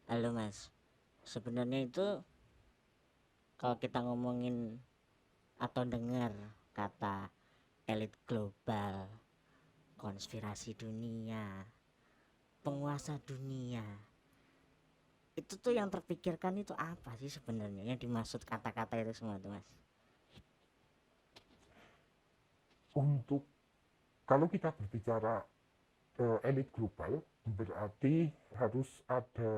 Halo Mas, sebenarnya itu kalau kita ngomongin atau dengar kata elit global, konspirasi dunia, penguasa dunia, itu tuh yang terpikirkan itu apa sih sebenarnya yang dimaksud kata-kata itu semua tuh Mas? Untuk kalau kita berbicara elit global, berarti harus ada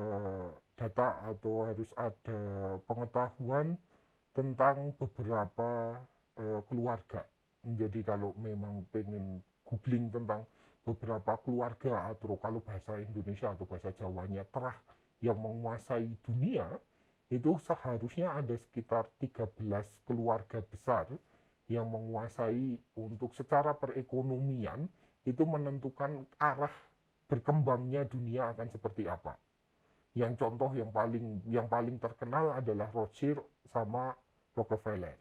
data atau harus ada pengetahuan tentang beberapa keluarga. Jadi kalau memang pengen googling tentang beberapa keluarga atau kalau bahasa Indonesia atau bahasa Jawanya terah yang menguasai dunia, itu seharusnya ada sekitar 13 keluarga besar yang menguasai untuk secara perekonomian itu menentukan arah berkembangnya dunia akan seperti apa. Yang contoh yang paling terkenal adalah Rothschild sama Rockefeller.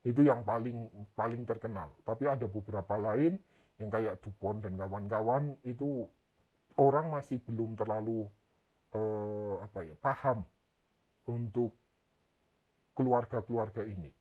Itu yang paling paling terkenal. Tapi ada beberapa lain yang kayak DuPont dan kawan-kawan itu orang masih belum terlalu paham untuk keluarga-keluarga ini.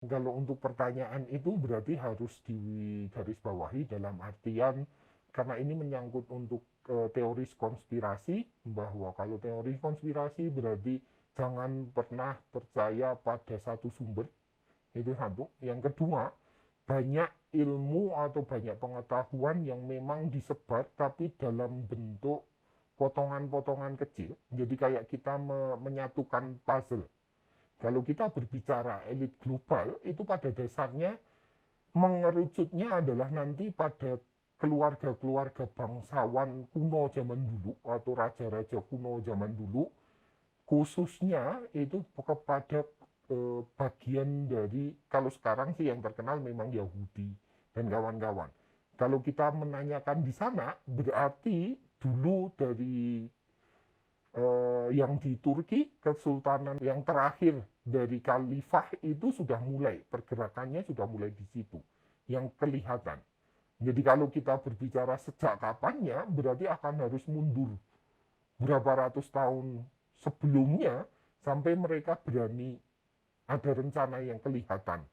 Kalau untuk pertanyaan itu berarti harus digarisbawahi dalam artian karena ini menyangkut untuk teori konspirasi, bahwa kalau teori konspirasi berarti jangan pernah percaya pada satu sumber, itu satu. Yang kedua, banyak ilmu atau banyak pengetahuan yang memang disebar tapi dalam bentuk potongan-potongan kecil. Jadi kayak kita menyatukan puzzle. Kalau kita berbicara elit global, itu pada dasarnya mengerucutnya adalah nanti pada keluarga-keluarga bangsawan kuno zaman dulu atau raja-raja kuno zaman dulu, khususnya itu kepada bagian dari, kalau sekarang sih yang terkenal memang Yahudi dan kawan-kawan. Kalau kita menanyakan di sana, berarti dulu dari yang di Turki, kesultanan yang terakhir dari khalifah itu sudah mulai, pergerakannya sudah mulai di situ, yang kelihatan. Jadi kalau kita berbicara sejak kapannya, berarti akan harus mundur berapa ratus tahun sebelumnya sampai mereka berani ada rencana yang kelihatan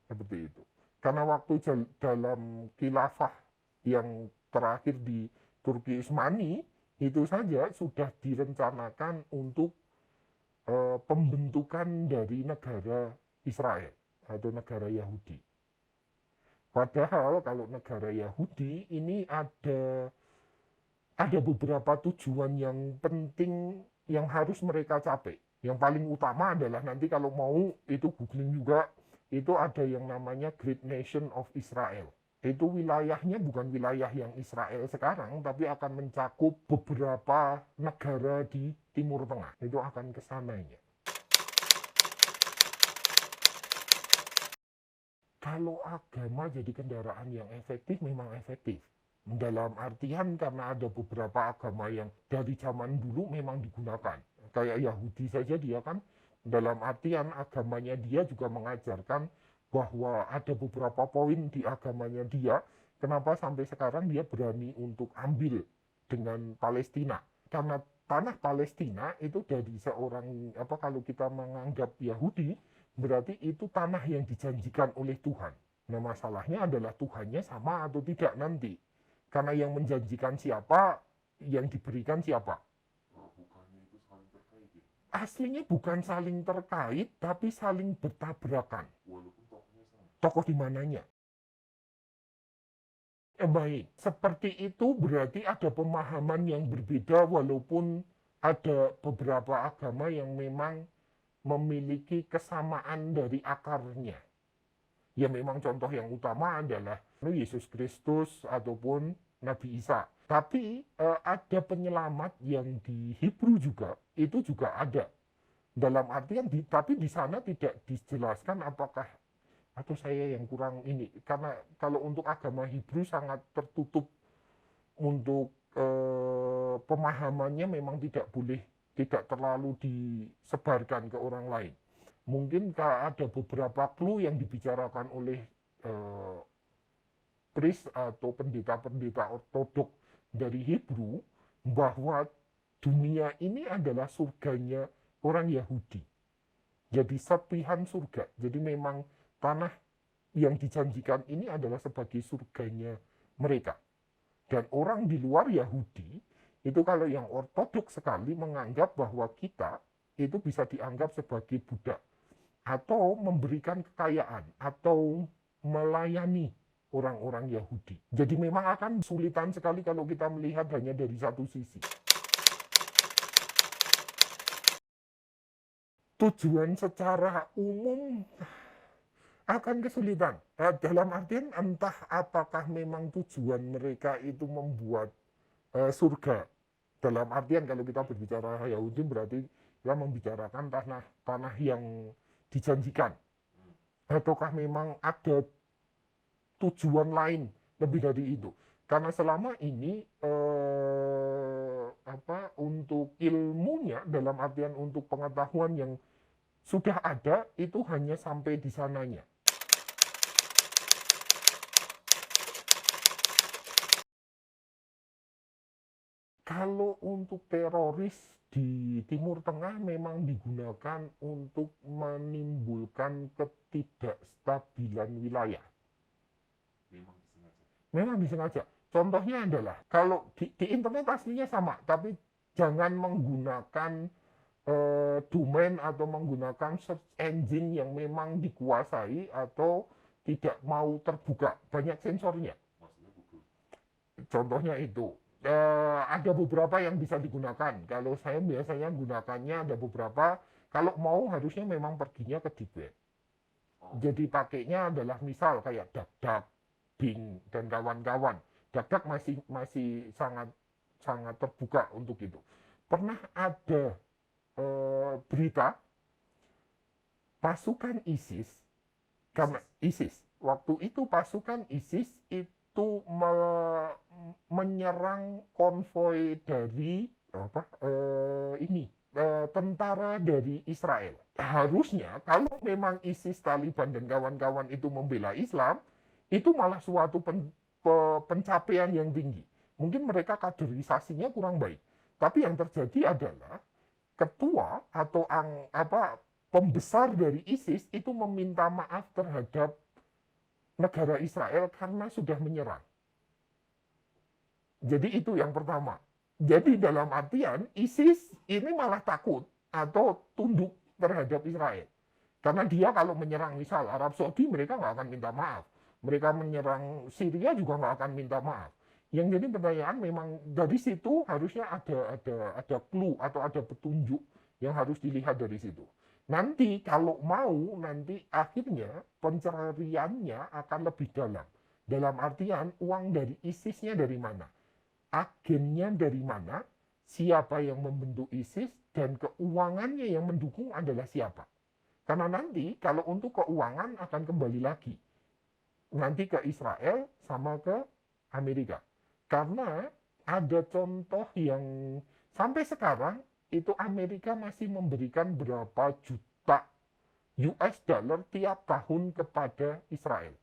seperti itu. Karena waktu dalam khilafah yang terakhir di Turki Utsmani itu saja sudah direncanakan untuk pembentukan dari negara Israel atau negara Yahudi. Padahal kalau negara Yahudi ini ada beberapa tujuan yang penting yang harus mereka capai. Yang paling utama adalah nanti kalau mau itu googling juga, itu ada yang namanya Great Nation of Israel. Itu wilayahnya bukan wilayah yang Israel sekarang, tapi akan mencakup beberapa negara di Timur Tengah. Itu akan kesananya. Kalau agama jadi kendaraan yang efektif, memang efektif. Dalam artian karena ada beberapa agama yang dari zaman dulu memang digunakan. Kayak Yahudi saja dia kan dalam artian agamanya dia juga mengajarkan bahwa ada beberapa poin di agamanya dia, kenapa sampai sekarang dia berani untuk ambil dengan Palestina. Karena tanah Palestina itu dari seorang, apa, kalau kita menganggap Yahudi, berarti itu tanah yang dijanjikan oleh Tuhan. Nah masalahnya adalah Tuhannya sama atau tidak nanti. Karena yang menjanjikan siapa, yang diberikan siapa. Aslinya bukan saling terkait, tapi saling bertabrakan. Tokoh di mananya. Baik, seperti itu berarti ada pemahaman yang berbeda walaupun ada beberapa agama yang memang memiliki kesamaan dari akarnya. Ya memang contoh yang utama adalah Yesus Kristus ataupun Nabi Isa. Tapi ada penyelamat yang di Hebrew juga, itu juga ada. Dalam artian, tapi di sana tidak dijelaskan apakah, atau saya yang kurang ini, karena kalau untuk agama Hebrew sangat tertutup untuk pemahamannya, memang tidak boleh, tidak terlalu disebarkan ke orang lain. Mungkin ada beberapa clue yang dibicarakan oleh priest atau pendeta-pendeta ortodok dari Hebrew bahwa dunia ini adalah surganya orang Yahudi. Jadi serpihan surga. Jadi memang tanah yang dijanjikan ini adalah sebagai surganya mereka. Dan orang di luar Yahudi, itu kalau yang ortodoks sekali menganggap bahwa kita itu bisa dianggap sebagai budak. Atau memberikan kekayaan, atau melayani orang-orang Yahudi. Jadi memang akan kesulitan sekali kalau kita melihat hanya dari satu sisi. Tujuan secara umum akan kesulitan. Dalam artian entah apakah memang tujuan mereka itu membuat surga. Dalam artian kalau kita berbicara Yahudi berarti kita membicarakan tanah yang dijanjikan. Ataukah memang ada tujuan lain lebih dari itu? Karena selama ini untuk ilmunya dalam artian untuk pengetahuan yang sudah ada itu hanya sampai di sananya. Kalau untuk teroris di Timur Tengah memang digunakan untuk menimbulkan ketidakstabilan wilayah. Memang disengaja. Contohnya adalah, kalau di internet aslinya sama, tapi jangan menggunakan domain atau menggunakan search engine yang memang dikuasai atau tidak mau terbuka. Banyak sensornya. Contohnya itu. Ada beberapa yang bisa digunakan. Kalau saya biasanya gunakannya ada beberapa. Kalau mau harusnya memang perginya ke deep web. Jadi pakainya adalah misal kayak DuckDuck, Bing dan kawan-kawan. DuckDuck masih sangat terbuka untuk itu. Pernah ada berita pasukan ISIS, karena ISIS waktu itu pasukan ISIS itu menyerang konvoi dari tentara dari Israel. Harusnya kalau memang ISIS, Taliban dan kawan-kawan itu membela Islam, itu malah suatu pencapaian yang tinggi. Mungkin mereka kaderisasinya kurang baik. Tapi yang terjadi adalah ketua atau pembesar dari ISIS itu meminta maaf terhadap negara Israel karena sudah menyerang. Jadi itu yang pertama. Jadi dalam artian ISIS ini malah takut atau tunduk terhadap Israel. Karena dia kalau menyerang misal Arab Saudi, mereka nggak akan minta maaf. Mereka menyerang Syria juga nggak akan minta maaf. Yang jadi pertanyaan memang dari situ harusnya ada clue atau ada petunjuk yang harus dilihat dari situ. Nanti kalau mau nanti akhirnya pencariannya akan lebih dalam. Dalam artian uang dari ISIS-nya dari mana? Agennya dari mana? Siapa yang membentuk ISIS dan keuangannya yang mendukung adalah siapa? Karena nanti kalau untuk keuangan akan kembali lagi nanti ke Israel sama ke Amerika. Karena ada contoh yang sampai sekarang itu Amerika masih memberikan berapa juta US dollar tiap tahun kepada Israel.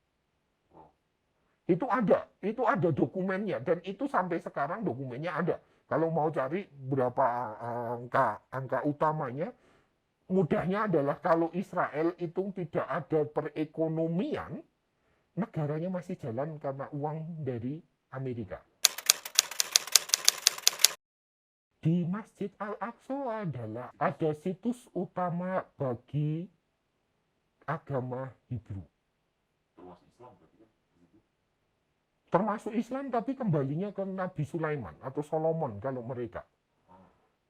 Itu ada dokumennya dan itu sampai sekarang dokumennya ada. Kalau mau cari berapa angka utamanya, mudahnya adalah kalau Israel itu tidak ada perekonomian, negaranya masih jalan karena uang dari Amerika. Di Masjid Al-Aqsa ada situs utama bagi agama Hebrew. Termasuk Islam tapi kembalinya ke Nabi Sulaiman atau Solomon kalau mereka.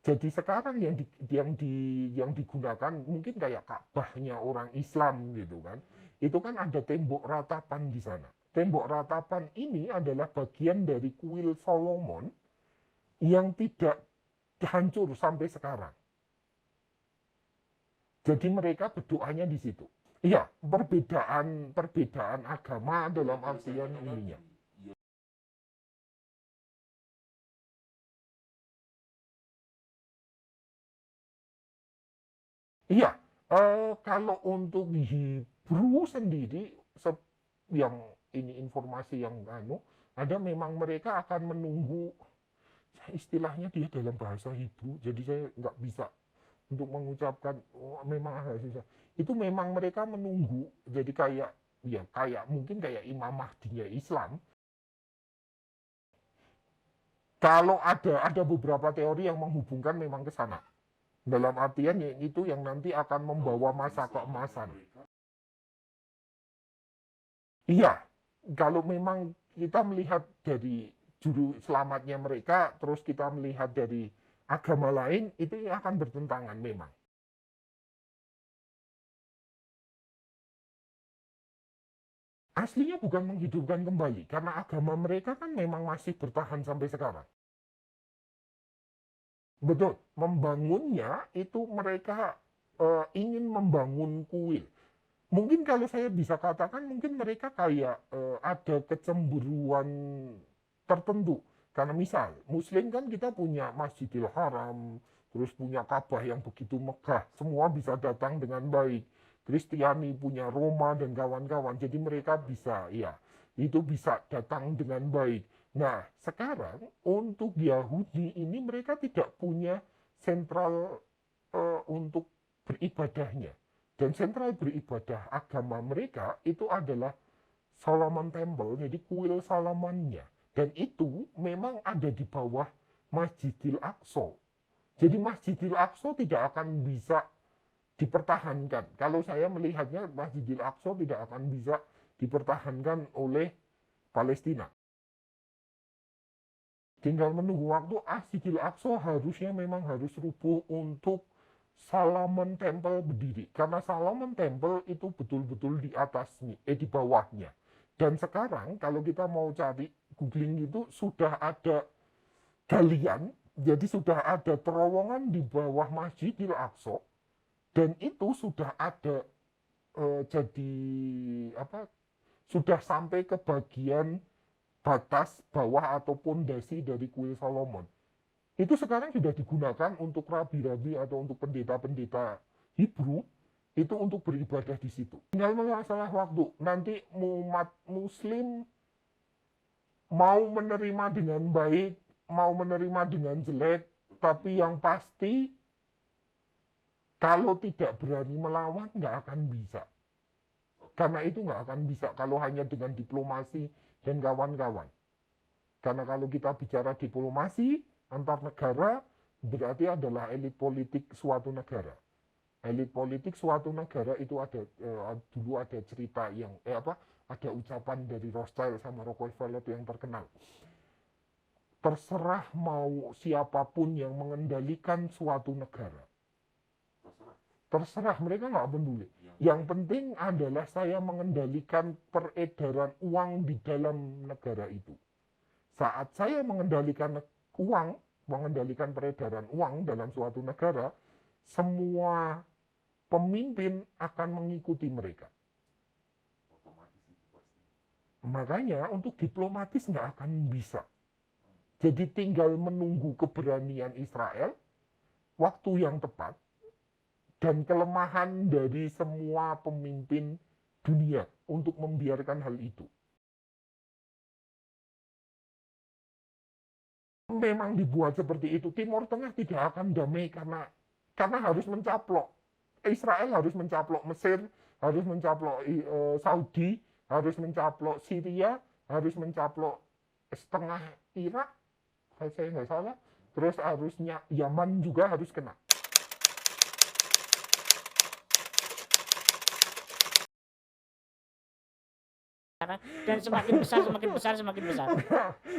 Jadi sekarang yang digunakan mungkin kayak Ka'bahnya orang Islam gitu kan. Itu kan ada tembok ratapan di sana. Tembok ratapan ini adalah bagian dari kuil Solomon yang tidak hancur sampai sekarang. Jadi mereka berdoanya di situ. Iya, perbedaan agama dalam artian ininya. Iya, kalau untuk Hebrew sendiri, yang ini informasi yang ada memang mereka akan menunggu istilahnya dia dalam bahasa Hebrew, jadi saya nggak bisa untuk mengucapkan, oh, memang agak susah. Itu memang mereka menunggu, jadi kayak ya kayak mungkin kayak Imam Mahdinya Islam. Kalau ada beberapa teori yang menghubungkan memang ke sana. Dalam artian itu yang nanti akan membawa masa keemasan. Iya, kalau memang kita melihat dari juru selamatnya mereka, terus kita melihat dari agama lain, itu akan bertentangan memang. Aslinya bukan menghidupkan kembali, karena agama mereka kan memang masih bertahan sampai sekarang. Betul, membangunnya itu mereka ingin membangun kuil. Mungkin kalau saya bisa katakan, mungkin mereka kayak ada kecemburuan tertentu. Karena misal, Muslim kan kita punya Masjidil Haram, terus punya Ka'bah yang begitu megah, semua bisa datang dengan baik. Kristiani punya Roma dan kawan-kawan, jadi mereka bisa, ya, itu bisa datang dengan baik. Nah, sekarang untuk Yahudi ini mereka tidak punya sentral untuk beribadahnya. Dan sentral beribadah agama mereka itu adalah Solomon Temple, jadi kuil Salomonnya. Dan itu memang ada di bawah Masjidil Aqsa. Jadi Masjidil Aqsa tidak akan bisa dipertahankan. Kalau saya melihatnya Masjidil Aqsa tidak akan bisa dipertahankan oleh Palestina. Tinggal menunggu waktu. Masjidil Aqsa harusnya memang harus rubuh untuk Solomon Temple berdiri. Karena Solomon Temple itu betul-betul di atasnya, di bawahnya. Dan sekarang kalau kita mau cari googling itu sudah ada galian, jadi sudah ada terowongan di bawah Masjidil Aqsa, dan itu sudah ada jadi apa? Sudah sampai ke bagian batas bawah atau pondasi dari kuil Solomon. Itu sekarang sudah digunakan untuk rabi-rabi atau untuk pendeta-pendeta Hebrew itu untuk beribadah di situ. Tinggal masalah waktu. Nanti umat Muslim mau menerima dengan baik, mau menerima dengan jelek, tapi yang pasti kalau tidak berani melawan nggak akan bisa. Karena itu nggak akan bisa kalau hanya dengan diplomasi dan kawan-kawan. Karena kalau kita bicara diplomasi antar negara, berarti adalah elit politik suatu negara. Elit politik suatu negara itu ada dulu ada cerita yang ada ucapan dari Rothschild sama Rockefeller yang terkenal. Terserah mau siapapun yang mengendalikan suatu negara. Terserah, mereka nggak peduli. Yang penting adalah saya mengendalikan peredaran uang di dalam negara itu. Saat saya mengendalikan uang, mengendalikan peredaran uang dalam suatu negara, semua pemimpin akan mengikuti mereka. Makanya untuk diplomatis nggak akan bisa. Jadi tinggal menunggu keberanian Israel, waktu yang tepat, dan kelemahan dari semua pemimpin dunia untuk membiarkan hal itu. Memang dibuat seperti itu. Timur Tengah tidak akan damai karena harus mencaplok. Israel harus mencaplok Mesir, harus mencaplok Saudi, harus mencaplok Syria, harus mencaplok setengah Irak, kalau saya nggak salah. Terus harusnya Yaman juga harus kena. Dan semakin besar, semakin besar, semakin besar.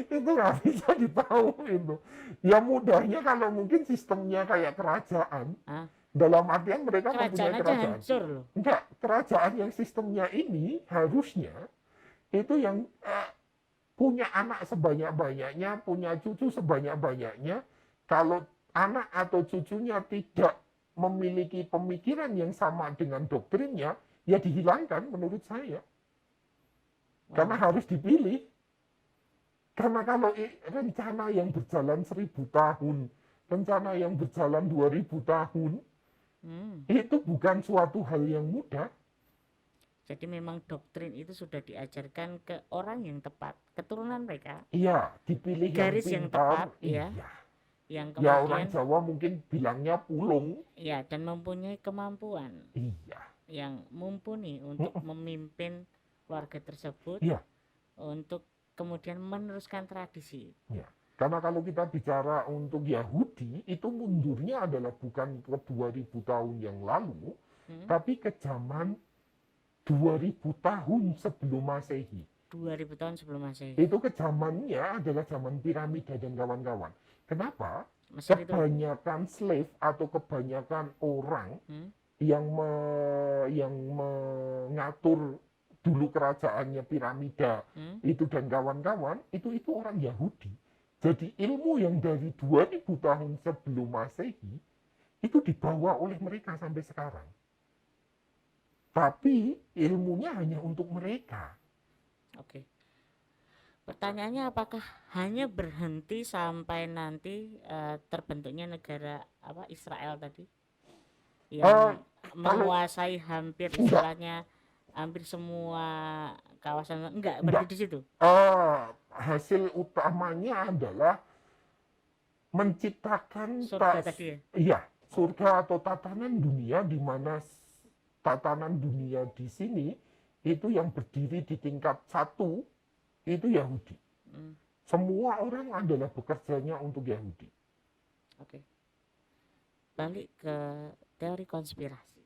Itu nggak bisa ditahu itu. Ya mudahnya kalau mungkin sistemnya kayak kerajaan. Hah? Dalam artian mereka Kerajaan mempunyai aja kerajaan. hancur loh. Enggak, kerajaan yang sistemnya ini harusnya itu yang punya anak sebanyak-banyaknya, punya cucu sebanyak-banyaknya. Kalau anak atau cucunya tidak memiliki pemikiran yang sama dengan doktrinnya, ya dihilangkan menurut saya. Karena harus dipilih. Karena kalau rencana yang berjalan 1000 tahun, rencana yang berjalan 2000 tahun, itu bukan suatu hal yang mudah. Jadi memang doktrin itu sudah diajarkan ke orang yang tepat, keturunan mereka, Iya, dipilih yang garis yang tepat, pintar, ya, iya. yang Ya orang kemudian Jawa mungkin bilangnya pulung, ya dan mempunyai kemampuan iya. yang mumpuni untuk Mm-mm. memimpin keluarga tersebut Iya, untuk kemudian meneruskan tradisi. iya. Karena kalau kita bicara untuk Yahudi, itu mundurnya adalah bukan ke 2000 tahun yang lalu, Hmm? tapi ke zaman 2000 tahun sebelum Masehi. 2000 tahun sebelum Masehi. Itu ke zamannya adalah zaman piramida dan kawan-kawan. Kenapa? Mesir itu. Kebanyakan slave atau kebanyakan orang Hmm? yang mengatur dulu kerajaannya piramida Hmm? itu dan kawan-kawan itu orang Yahudi. Jadi ilmu yang dari 2000 tahun sebelum Masehi itu dibawa oleh mereka sampai sekarang. Tapi ilmunya hanya untuk mereka. Oke. Pertanyaannya apakah hanya berhenti sampai nanti terbentuknya negara apa Israel tadi Eh, yang kalau menguasai hampir enggak, istilahnya hampir semua kawasan, enggak enggak. berhenti di situ. Hasil utamanya adalah menciptakan Surga tadi ya. iya, surga atau tatanan dunia di mana tatanan dunia di sini itu yang berdiri di tingkat satu itu Yahudi. Hmm, Semua orang adalah bekerjanya untuk Yahudi. oke. Balik ke teori konspirasi.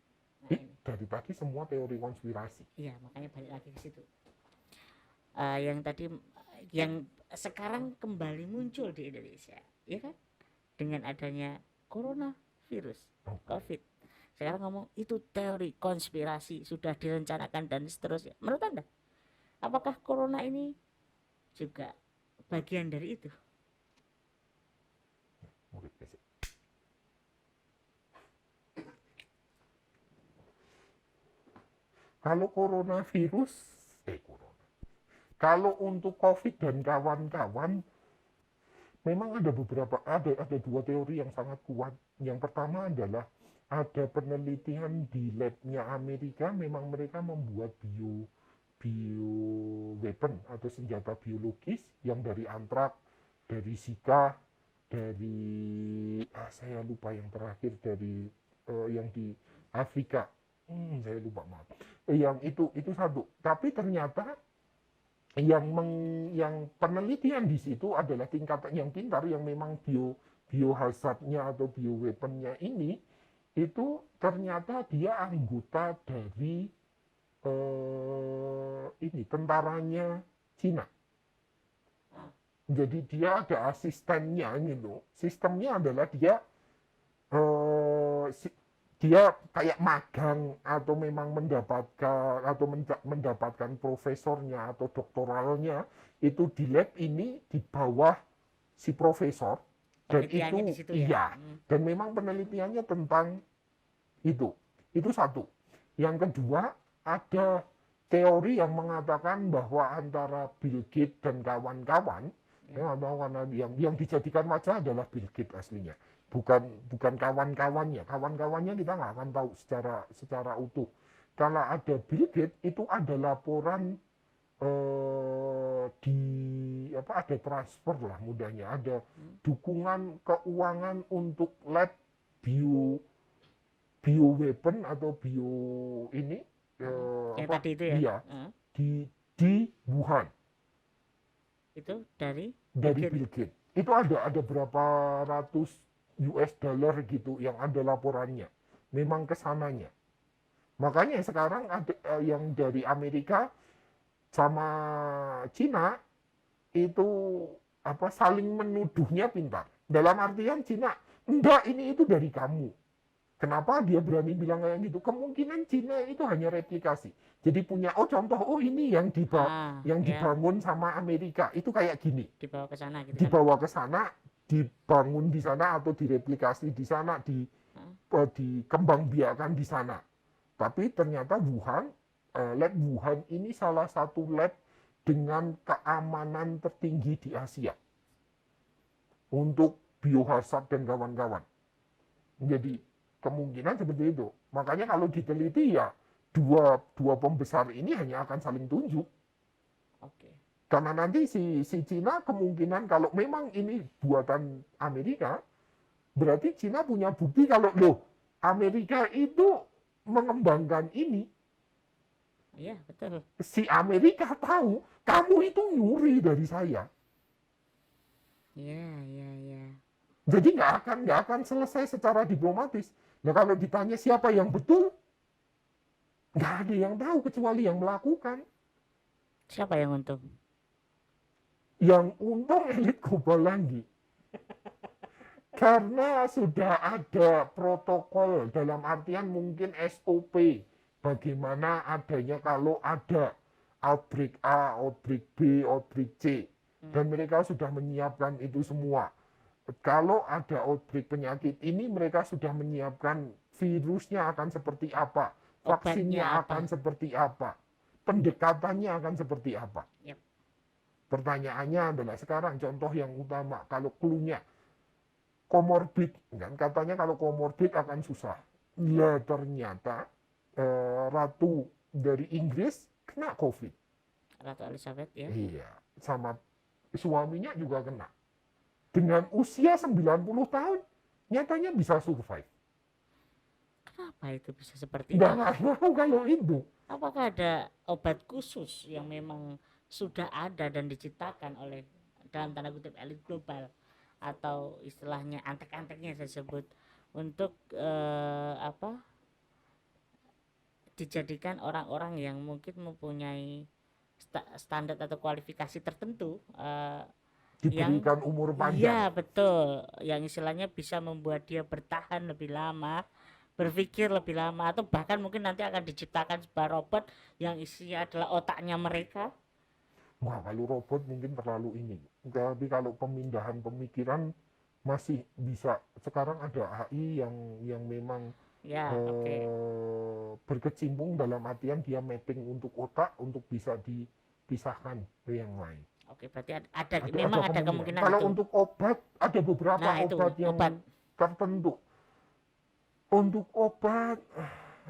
Nah ini, Dari tadi semua teori konspirasi. iya makanya balik lagi ke situ. Yang tadi yang sekarang kembali muncul di Indonesia, ya kan? Dengan adanya coronavirus, COVID. Sekarang ngomong itu teori konspirasi sudah direncanakan dan seterusnya. Menurut Anda, apakah corona ini juga bagian dari itu? Kalau coronavirus, kalau untuk COVID dan kawan-kawan, memang ada dua teori yang sangat kuat. Yang pertama adalah ada penelitian di labnya Amerika, memang mereka membuat bio weapon atau senjata biologis yang dari antrak, dari Zika, dari saya lupa yang terakhir dari yang di Afrika. Saya lupa maaf. Yang itu satu. Tapi ternyata yang penelitian di situ adalah tingkatan yang pintar yang memang biohazardnya atau bioweaponnya itu ternyata dia anggota dari ini tentaranya Cina. Jadi dia ada asistennya gitu. Sistemnya adalah dia kayak magang atau memang mendapatkan profesornya atau doktoralnya itu di lab ini di bawah si profesor dan Penelitiannya di itu situ ya. iya dan memang penelitiannya tentang itu satu. Yang kedua ada teori yang mengatakan bahwa antara Bill Gates dan kawan-kawan yang dijadikan wajah adalah Bill Gates aslinya, bukan kawan-kawannya kita nggak akan tahu secara utuh. Kalau ada Bill Gates itu ada laporan ada transfer lah mudahnya, ada dukungan keuangan untuk lab bio weapon atau bio ini Yang tadi itu ya. iya di Wuhan Itu dari Bill Gates. Itu ada berapa ratus US dollar gitu yang ada laporannya. Memang kesananya. Makanya sekarang ada yang dari Amerika sama Cina itu saling menuduhnya pintar. Dalam artian Cina, enggak ini itu dari kamu. Kenapa dia berani bilang kayak gitu? Kemungkinan Cina itu hanya replikasi. Jadi punya contoh ini yang dibangun sama Amerika itu kayak gini. Dibawa ke sana gitu. Dibawa ke sana, dibangun di sana atau direplikasi di sana, dikembangbiakan di sana. Tapi ternyata lab Wuhan ini salah satu lab dengan keamanan tertinggi di Asia untuk biohazard dan kawan-kawan. Jadi kemungkinan seperti itu. Makanya kalau diteliti ya dua pembesar ini hanya akan saling tunjuk. Oke. Karena nanti si Cina kemungkinan kalau memang ini buatan Amerika, berarti Cina punya bukti kalau loh Amerika itu mengembangkan ini. Iya, betul. Si Amerika tahu kamu itu nyuri dari saya. Iya, iya, iya. Jadi nggak akan selesai secara diplomatis. Nah kalau ditanya siapa yang betul, nggak ada yang tahu kecuali yang melakukan. Siapa yang untung? Yang untung elit global lagi. Karena sudah ada protokol dalam artian mungkin SOP. Bagaimana adanya kalau ada outbreak A, outbreak B, outbreak C. Dan mereka sudah menyiapkan itu semua. Kalau ada outbreak penyakit ini mereka sudah menyiapkan virusnya akan seperti apa. Vaksinnya akan seperti apa. Pendekatannya akan seperti apa. Yep. Pertanyaannya adalah sekarang contoh yang utama. Kalau clue-nya komorbid, kan katanya kalau komorbid akan susah. Lah ternyata Ratu dari Inggris kena COVID. Ratu Elizabeth ya. Iya, sama suaminya juga kena. Dengan usia 90 tahun, nyatanya bisa survive. Kenapa itu bisa seperti itu? Nggak tahu kalau itu. Apakah ada obat khusus yang memang sudah ada dan diciptakan oleh dalam tanda kutip elit global atau istilahnya antek-anteknya saya sebut untuk dijadikan orang-orang yang mungkin mempunyai standar atau kualifikasi tertentu Diberikan umur panjang. Iya betul, yang istilahnya bisa membuat dia bertahan lebih lama, berpikir lebih lama, atau bahkan mungkin nanti akan diciptakan sebuah robot yang isinya adalah otaknya mereka. Wah, kalau robot mungkin terlalu ini. Tapi kalau pemindahan pemikiran masih bisa. Sekarang ada AI yang memang Ya, berkecimpung dalam artian dia mapping untuk otak untuk bisa dipisahkan ke yang lain. Oke, berarti memang ada kemungkinan kalau itu. untuk obat ada beberapa obat yang tertentu. Untuk obat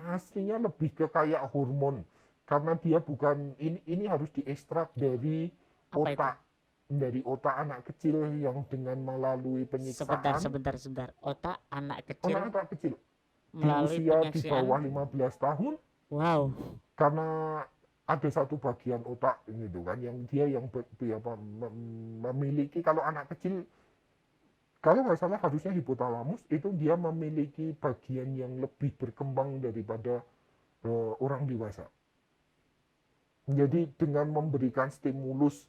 aslinya lebih ke kayak hormon karena dia bukan ini harus diekstrak dari otak. Dari otak anak kecil yang dengan melalui penyiksaan. Sebentar. Otak anak kecil. Anak kecil. Melalui di usia di bawah 15 tahun. Wow. Karena ada satu bagian otak gitu kan yang dia memiliki kalau anak kecil kalau nggak salah harusnya hipotalamus itu dia memiliki bagian yang lebih berkembang daripada orang dewasa. Jadi dengan memberikan stimulus,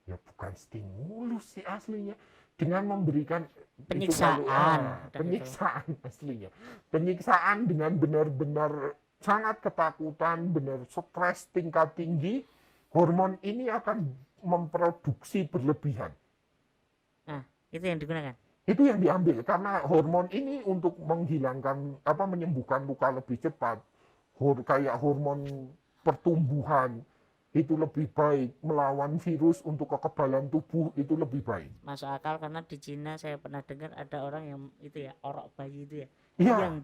ya bukan stimulus sih aslinya, dengan memberikan penyiksaan aslinya, penyiksaan dengan benar-benar sangat ketakutan, benar stres tingkat tinggi, hormon ini akan memproduksi berlebihan. Nah, itu yang digunakan. Itu yang diambil karena hormon ini untuk menghilangkan menyembuhkan luka lebih cepat. Kayak hormon pertumbuhan itu lebih baik, melawan virus untuk kekebalan tubuh itu lebih baik. Masuk akal karena di Cina saya pernah dengar ada orang yang itu ya orok bayi itu ya. Iya, yang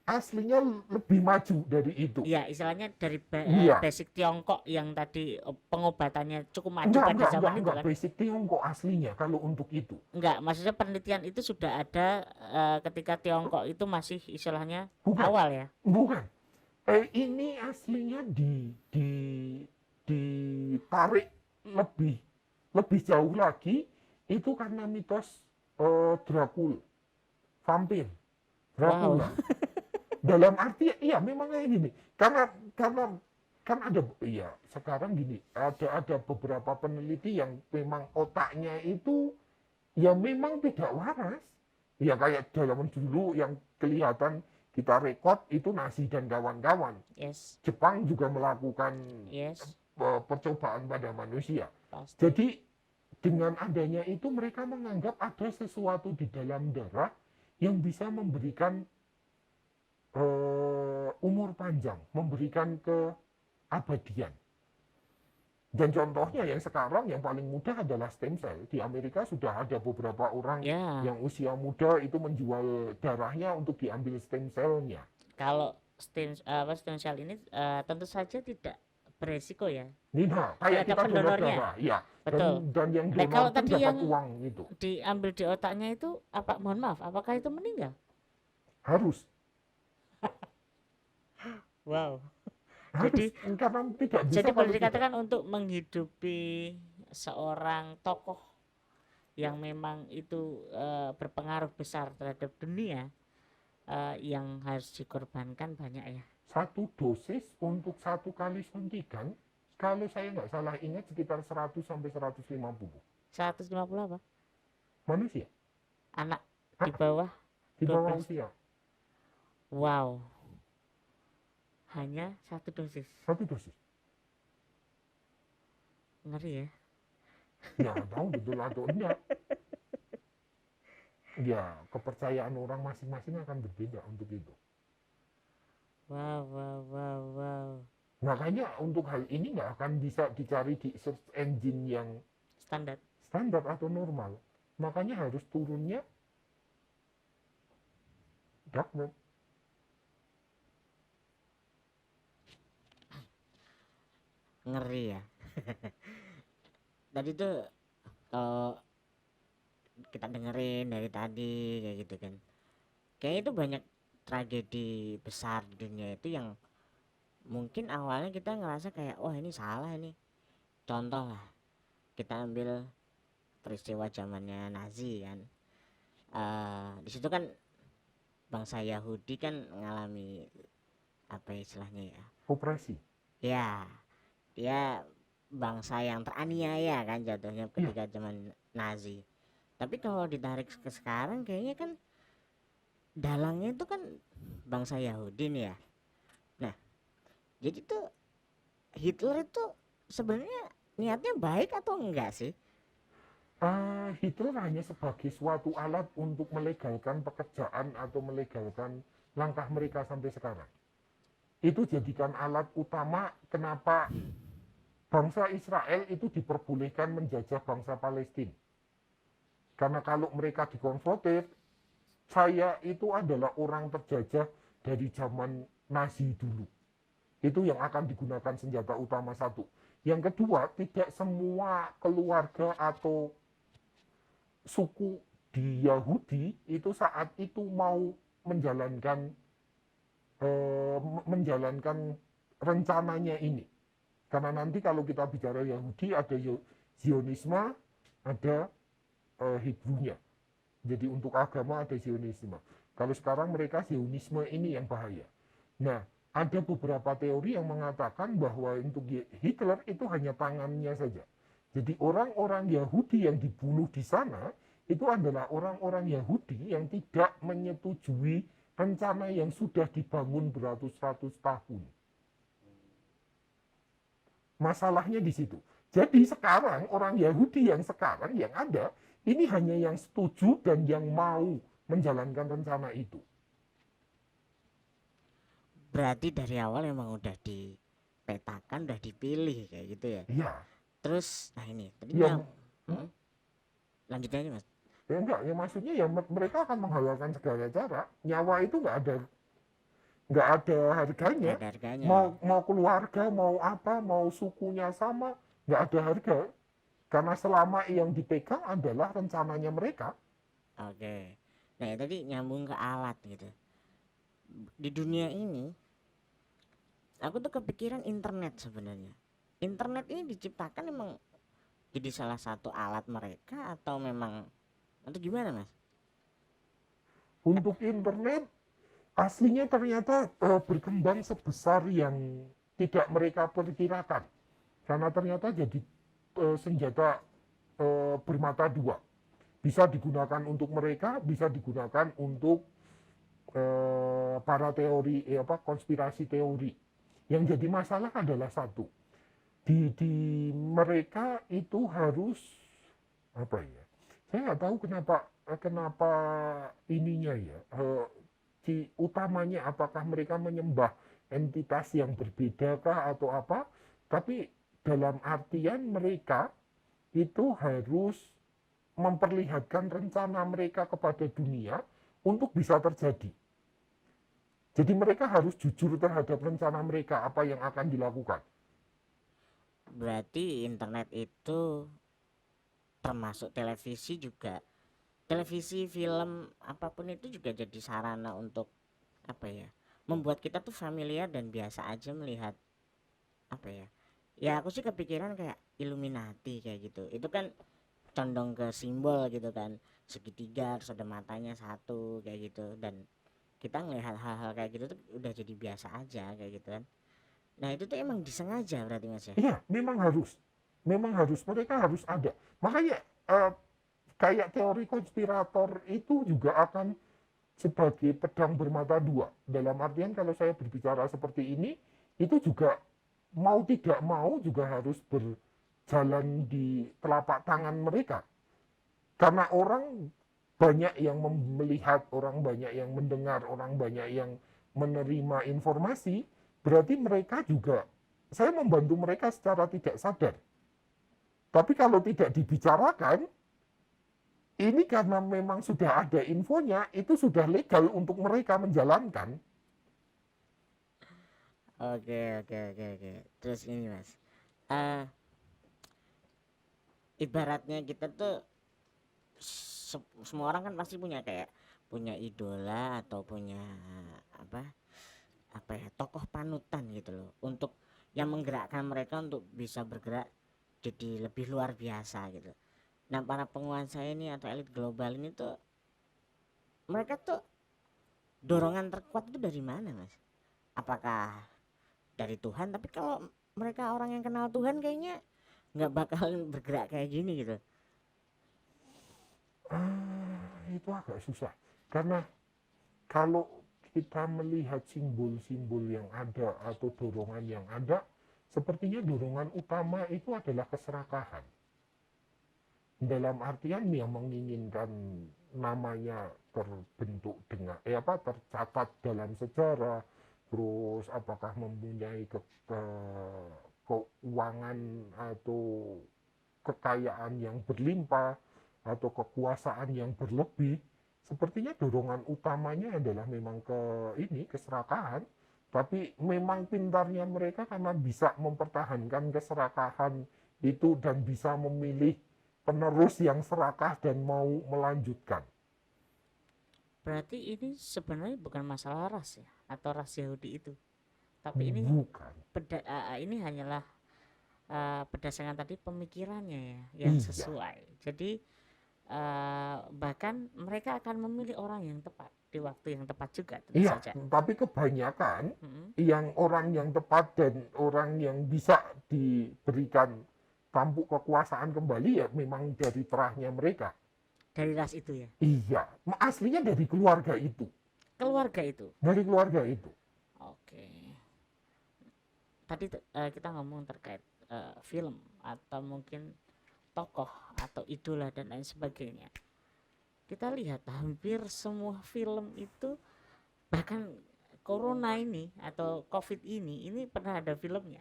aslinya lebih maju dari itu. Iya, istilahnya dari basic Tiongkok yang tadi pengobatannya cukup maju pada zaman itu kan. Enggak basic Tiongkok aslinya kalau untuk itu. Enggak, maksudnya penelitian itu sudah ada ketika Tiongkok itu masih istilahnya awal ya. Bukan. Ini aslinya ditarik lebih jauh lagi itu karena mitos Dracula, vampir, Dracula. Wow. Dalam arti iya memang kayak gini. Karena kan ada sekarang gini, ada beberapa peneliti yang memang otaknya itu ya memang tidak waras. Ya kayak dalam dulu yang kelihatan kita rekod itu Nazi dan kawan-kawan. Yes. Jepang juga melakukan percobaan pada manusia. Pasti. Jadi dengan adanya itu mereka menganggap ada sesuatu di dalam darah yang bisa memberikan umur panjang, memberikan keabadian. Dan contohnya yang sekarang yang paling mudah adalah stem cell. Di Amerika sudah ada beberapa orang yang usia muda itu menjual darahnya untuk diambil stem cellnya. Kalau stem cell ini tentu saja tidak beresiko ya Nah, kayak terhadap kita donor pendonornya. darah, ya. Betul. Dan yang Nah, donor kalau pun tadi dapat yang uang gitu. diambil di otaknya itu apa, mohon maaf, apakah itu meninggal? Harus, Wow. harus, Jadi karena tidak bisa jadi boleh kalau tidak. dikatakan untuk menghidupi seorang tokoh yang memang itu berpengaruh besar terhadap dunia, yang harus dikorbankan banyak ya. Satu dosis untuk satu kali suntikan, kalau saya nggak salah ingat sekitar 100 sampai 150 150 apa? manusia. Anak di Hah, bawah di bawah 12. usia. Wow. Hanya satu dosis. Satu dosis. Ngeri ya. Ya, tahu betul atau enggak. Ya, kepercayaan orang masing-masing akan berbeda untuk itu. Wow, wow, wow, wow. Makanya untuk hal ini nggak akan bisa dicari di search engine yang Standar. standar atau normal. Makanya harus turunnya dark web. Ngeri ya. Tadi tuh kalau kita dengerin dari tadi kayak gitu kan, kayak itu banyak tragedi besar di dunia itu yang mungkin awalnya kita ngerasa kayak wah ini salah ini. Contoh lah, kita ambil peristiwa zamannya Nazi kan. Di situ kan bangsa Yahudi kan mengalami apa istilahnya ya, Operasi. ya dia bangsa yang teraniaya kan jatuhnya Iya, ketika zaman Nazi. Tapi kalau ditarik ke sekarang kayaknya kan dalangnya itu kan bangsa Yahudi nih ya. Nah, jadi tuh Hitler itu sebenarnya niatnya baik atau enggak sih? Hitler hanya sebagai suatu alat untuk melegalkan pekerjaan atau melegalkan langkah mereka sampai sekarang. Itu jadikan alat utama kenapa bangsa Israel itu diperbolehkan menjajah bangsa Palestina. Karena kalau mereka dikonfrontir, saya itu adalah orang terjajah dari zaman Nazi dulu. Itu yang akan digunakan senjata utama satu. Yang kedua, tidak semua keluarga atau suku di Yahudi itu saat itu mau menjalankan menjalankan rencananya ini. Karena nanti kalau kita bicara Yahudi ada Zionisme, ada Hebrunya. Jadi untuk agama ada Zionisme. Kalau sekarang mereka Zionisme ini yang bahaya. Nah, ada beberapa teori yang mengatakan bahwa untuk Hitler itu hanya tangannya saja. Jadi orang-orang Yahudi yang dibunuh di sana itu adalah orang-orang Yahudi yang tidak menyetujui rencana yang sudah dibangun beratus-ratus tahun. Masalahnya di situ. Jadi sekarang orang Yahudi yang sekarang yang ada ini hanya yang setuju dan yang mau menjalankan rencana itu. Berarti dari awal emang udah dipetakan, udah dipilih kayak gitu ya. Iya. Terus nah ini tadi Yang lanjut aja Mas. ya enggak, ya maksudnya ya mereka akan menghalalkan segala cara. Nyawa itu nggak ada harganya. Ada harganya. Mau keluarga, mau apa, mau sukunya sama, nggak ada harga. Karena selama yang dipegang adalah rencananya mereka. Oke. Nah, ya tadi nyambung ke alat gitu. Di dunia ini aku tuh kepikiran internet sebenarnya. Internet ini diciptakan emang jadi salah satu alat mereka atau memang atau gimana Mas? Untuk internet, aslinya ternyata berkembang sebesar yang tidak mereka perkirakan. Karena ternyata jadi senjata bermata dua. Bisa digunakan untuk mereka, bisa digunakan untuk para teori konspirasi teori. Yang jadi masalah adalah satu, di mereka itu harus apa ya? Saya nggak tahu kenapa ininya ya. Utamanya apakah mereka menyembah entitas yang berbedakah atau apa? Tapi dalam artian mereka itu harus memperlihatkan rencana mereka kepada dunia untuk bisa terjadi. Jadi mereka harus jujur terhadap rencana mereka, apa yang akan dilakukan. Berarti internet itu termasuk televisi juga. Televisi, film, apapun itu juga jadi sarana untuk apa ya? Membuat kita tuh familiar dan biasa aja melihat apa ya? Ya aku sih kepikiran kayak Illuminati kayak gitu. Itu kan condong ke simbol gitu kan. Segitiga terus ada matanya satu kayak gitu, dan kita ngelihat hal-hal kayak gitu tuh udah jadi biasa aja kayak gitu kan. Nah itu tuh emang disengaja berarti Mas ya. Iya, memang harus, mereka harus ada. Makanya kayak teori konspirator itu juga akan sebagai pedang bermata dua. Dalam artian kalau saya berbicara seperti ini, itu juga mau tidak mau juga harus berjalan di telapak tangan mereka. Karena orang banyak yang melihat, orang banyak yang mendengar, orang banyak yang menerima informasi, berarti mereka juga, saya membantu mereka secara tidak sadar. Tapi kalau tidak dibicarakan, ini karena memang sudah ada infonya, itu sudah legal untuk mereka menjalankan. Oke, oke, oke, oke. Terus ini Mas, eh ibaratnya kita tuh semua orang kan pasti punya kayak punya idola atau punya apa apa ya, tokoh panutan gitu loh, untuk yang menggerakkan mereka untuk bisa bergerak jadi lebih luar biasa gitu. Nah para penguasa ini atau elit global ini tuh, mereka tuh dorongan terkuat itu dari mana Mas? Apakah dari Tuhan? Tapi kalau mereka orang yang kenal Tuhan kayaknya nggak bakal bergerak kayak gini gitu. Itu agak susah. Karena kalau kita melihat simbol-simbol yang ada atau dorongan yang ada, sepertinya dorongan utama itu adalah keserakahan. Dalam artian yang menginginkan namanya terbentuk dengan tercatat dalam sejarah, terus apakah mempunyai keuangan atau kekayaan yang berlimpah atau kekuasaan yang berlebih, sepertinya dorongan utamanya adalah memang ke ini, keserakahan. Tapi memang pintarnya mereka karena bisa mempertahankan keserakahan itu dan bisa memilih penerus yang serakah dan mau melanjutkan. Berarti ini sebenarnya bukan masalah ras ya, atau ras Yahudi itu, tapi ini Bukan. ini hanyalah berdasarkan tadi pemikirannya ya yang Iya, sesuai. Jadi bahkan mereka akan memilih orang yang tepat di waktu yang tepat juga tentu iya. saja. Tapi kebanyakan Mm-mm. yang orang yang tepat dan orang yang bisa diberikan tampuk kekuasaan kembali ya memang dari terahnya mereka. Dari ras itu ya, Iya, aslinya dari keluarga itu. keluarga itu. Dari keluarga itu. Oke, tadi kita ngomong terkait film atau mungkin tokoh atau idola dan lain sebagainya. Kita lihat hampir semua film itu, bahkan corona ini atau covid ini pernah ada filmnya.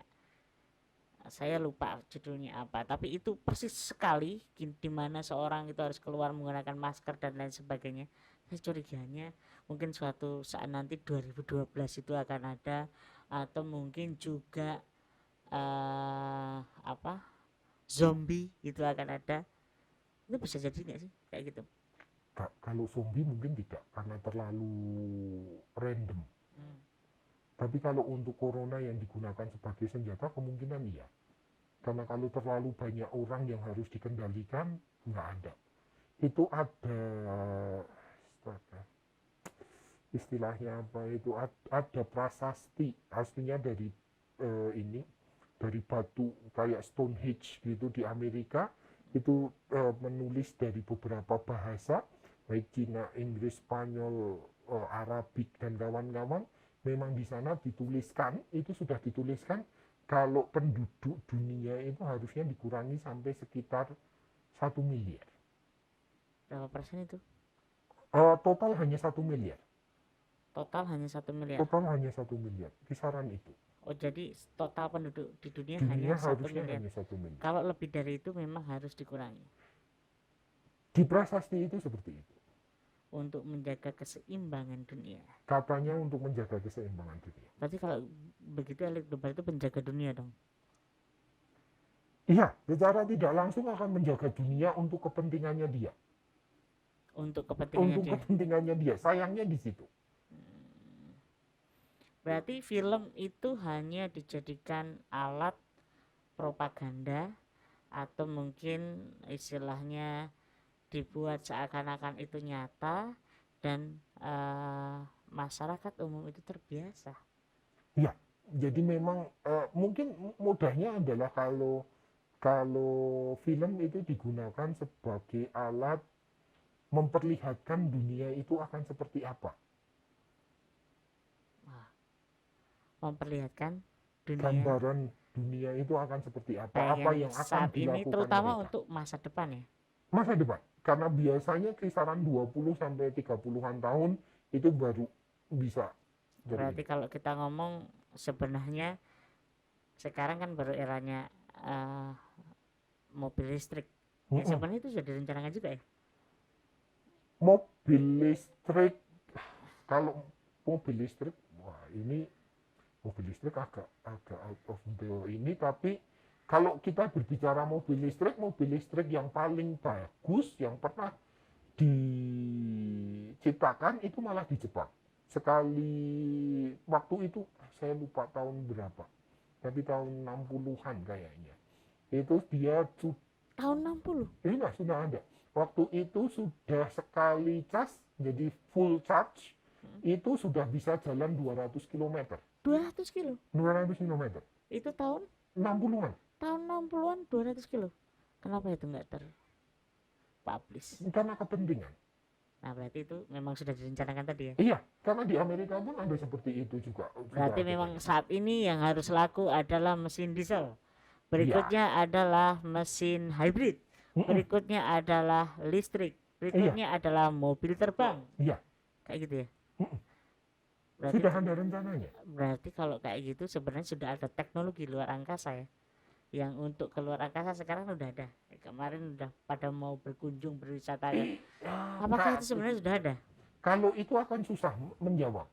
Saya lupa judulnya apa, tapi itu persis sekali di mana seorang itu harus keluar menggunakan masker dan lain sebagainya. Saya curiganya mungkin suatu saat nanti 2012 itu akan ada, atau mungkin juga apa, zombie itu akan ada. Itu bisa jadi nggak sih kayak gitu? Kalau zombie mungkin tidak karena terlalu random. Hmm. Tapi kalau untuk corona yang digunakan sebagai senjata kemungkinan iya. Karena kalau terlalu banyak orang yang harus dikendalikan, nggak ada. Itu ada istilahnya apa itu, ada prasasti aslinya dari ini, dari batu kayak Stonehenge gitu di Amerika, itu menulis dari beberapa bahasa baik Cina, Inggris, Spanyol, Arabik dan kawan-kawan. Memang di sana dituliskan, itu sudah dituliskan kalau penduduk dunia itu harusnya dikurangi sampai sekitar 1 miliar. Berapa persen itu? Total hanya 1 miliar. Total hanya 1 miliar. Total hanya 1 miliar, kisaran itu. Oh jadi total penduduk di dunia hanya Dunia satu harusnya miliar. hanya 1 miliar. Kalau lebih dari itu memang harus dikurangi. Di prasasti itu seperti itu. untuk menjaga keseimbangan dunia. Katanya untuk menjaga keseimbangan dunia. Berarti kalau begitu elit global itu penjaga dunia dong. Iya, secara tidak langsung akan menjaga dunia untuk kepentingannya dia. Untuk kepentingannya Untuk dia. kepentingannya dia. Sayangnya di situ. Berarti film itu hanya dijadikan alat propaganda atau mungkin istilahnya dibuat seakan-akan itu nyata dan masyarakat umum itu terbiasa. Ya, jadi memang mungkin mudahnya adalah kalau film itu digunakan sebagai alat memperlihatkan dunia itu akan seperti apa. Memperlihatkan dunia Gambaran dunia itu akan seperti apa. kayak Apa yang akan saat ini, dilakukan terutama mereka. untuk masa depan ya. Masa depan. Karena biasanya kisaran 20 sampai 30-an tahun itu baru bisa. Berarti kalau kita ngomong sebenarnya sekarang kan baru eranya mobil listrik. Ya, sebenarnya itu sudah direncanakan juga ya. Mobil listrik, kalau mobil listrik, wah ini mobil listrik agak out of the ini, tapi kalau kita berbicara mobil listrik yang paling bagus yang pernah diciptakan itu malah di Jepang. Sekali waktu itu saya lupa tahun berapa, tapi tahun 60-an kayaknya. Itu dia tahun 60. Iya, sudah ada. Waktu itu sudah sekali cas, jadi full charge, itu sudah bisa jalan 200 km. 200 kilo? 200 km. Itu tahun? 60-an. Tahun 60-an 200 kilo. Kenapa itu enggak terpublish? Karena kepentingan. Nah berarti itu memang sudah direncanakan tadi ya? Iya, karena di Amerika pun ada seperti itu juga. Berarti memang saat ini yang harus laku adalah mesin diesel. Berikutnya adalah mesin hybrid. Berikutnya adalah listrik. Berikutnya adalah mobil terbang. Iya. Kayak gitu ya. Berarti sudah ada rencananya. Berarti kalau kayak gitu sebenarnya sudah ada teknologi luar angkasa ya. Yang untuk keluar angkasa sekarang udah ada. Kemarin udah pada mau berkunjung berwisata ya. Apakah itu sebenarnya sudah ada? Kalau itu akan susah menjawab.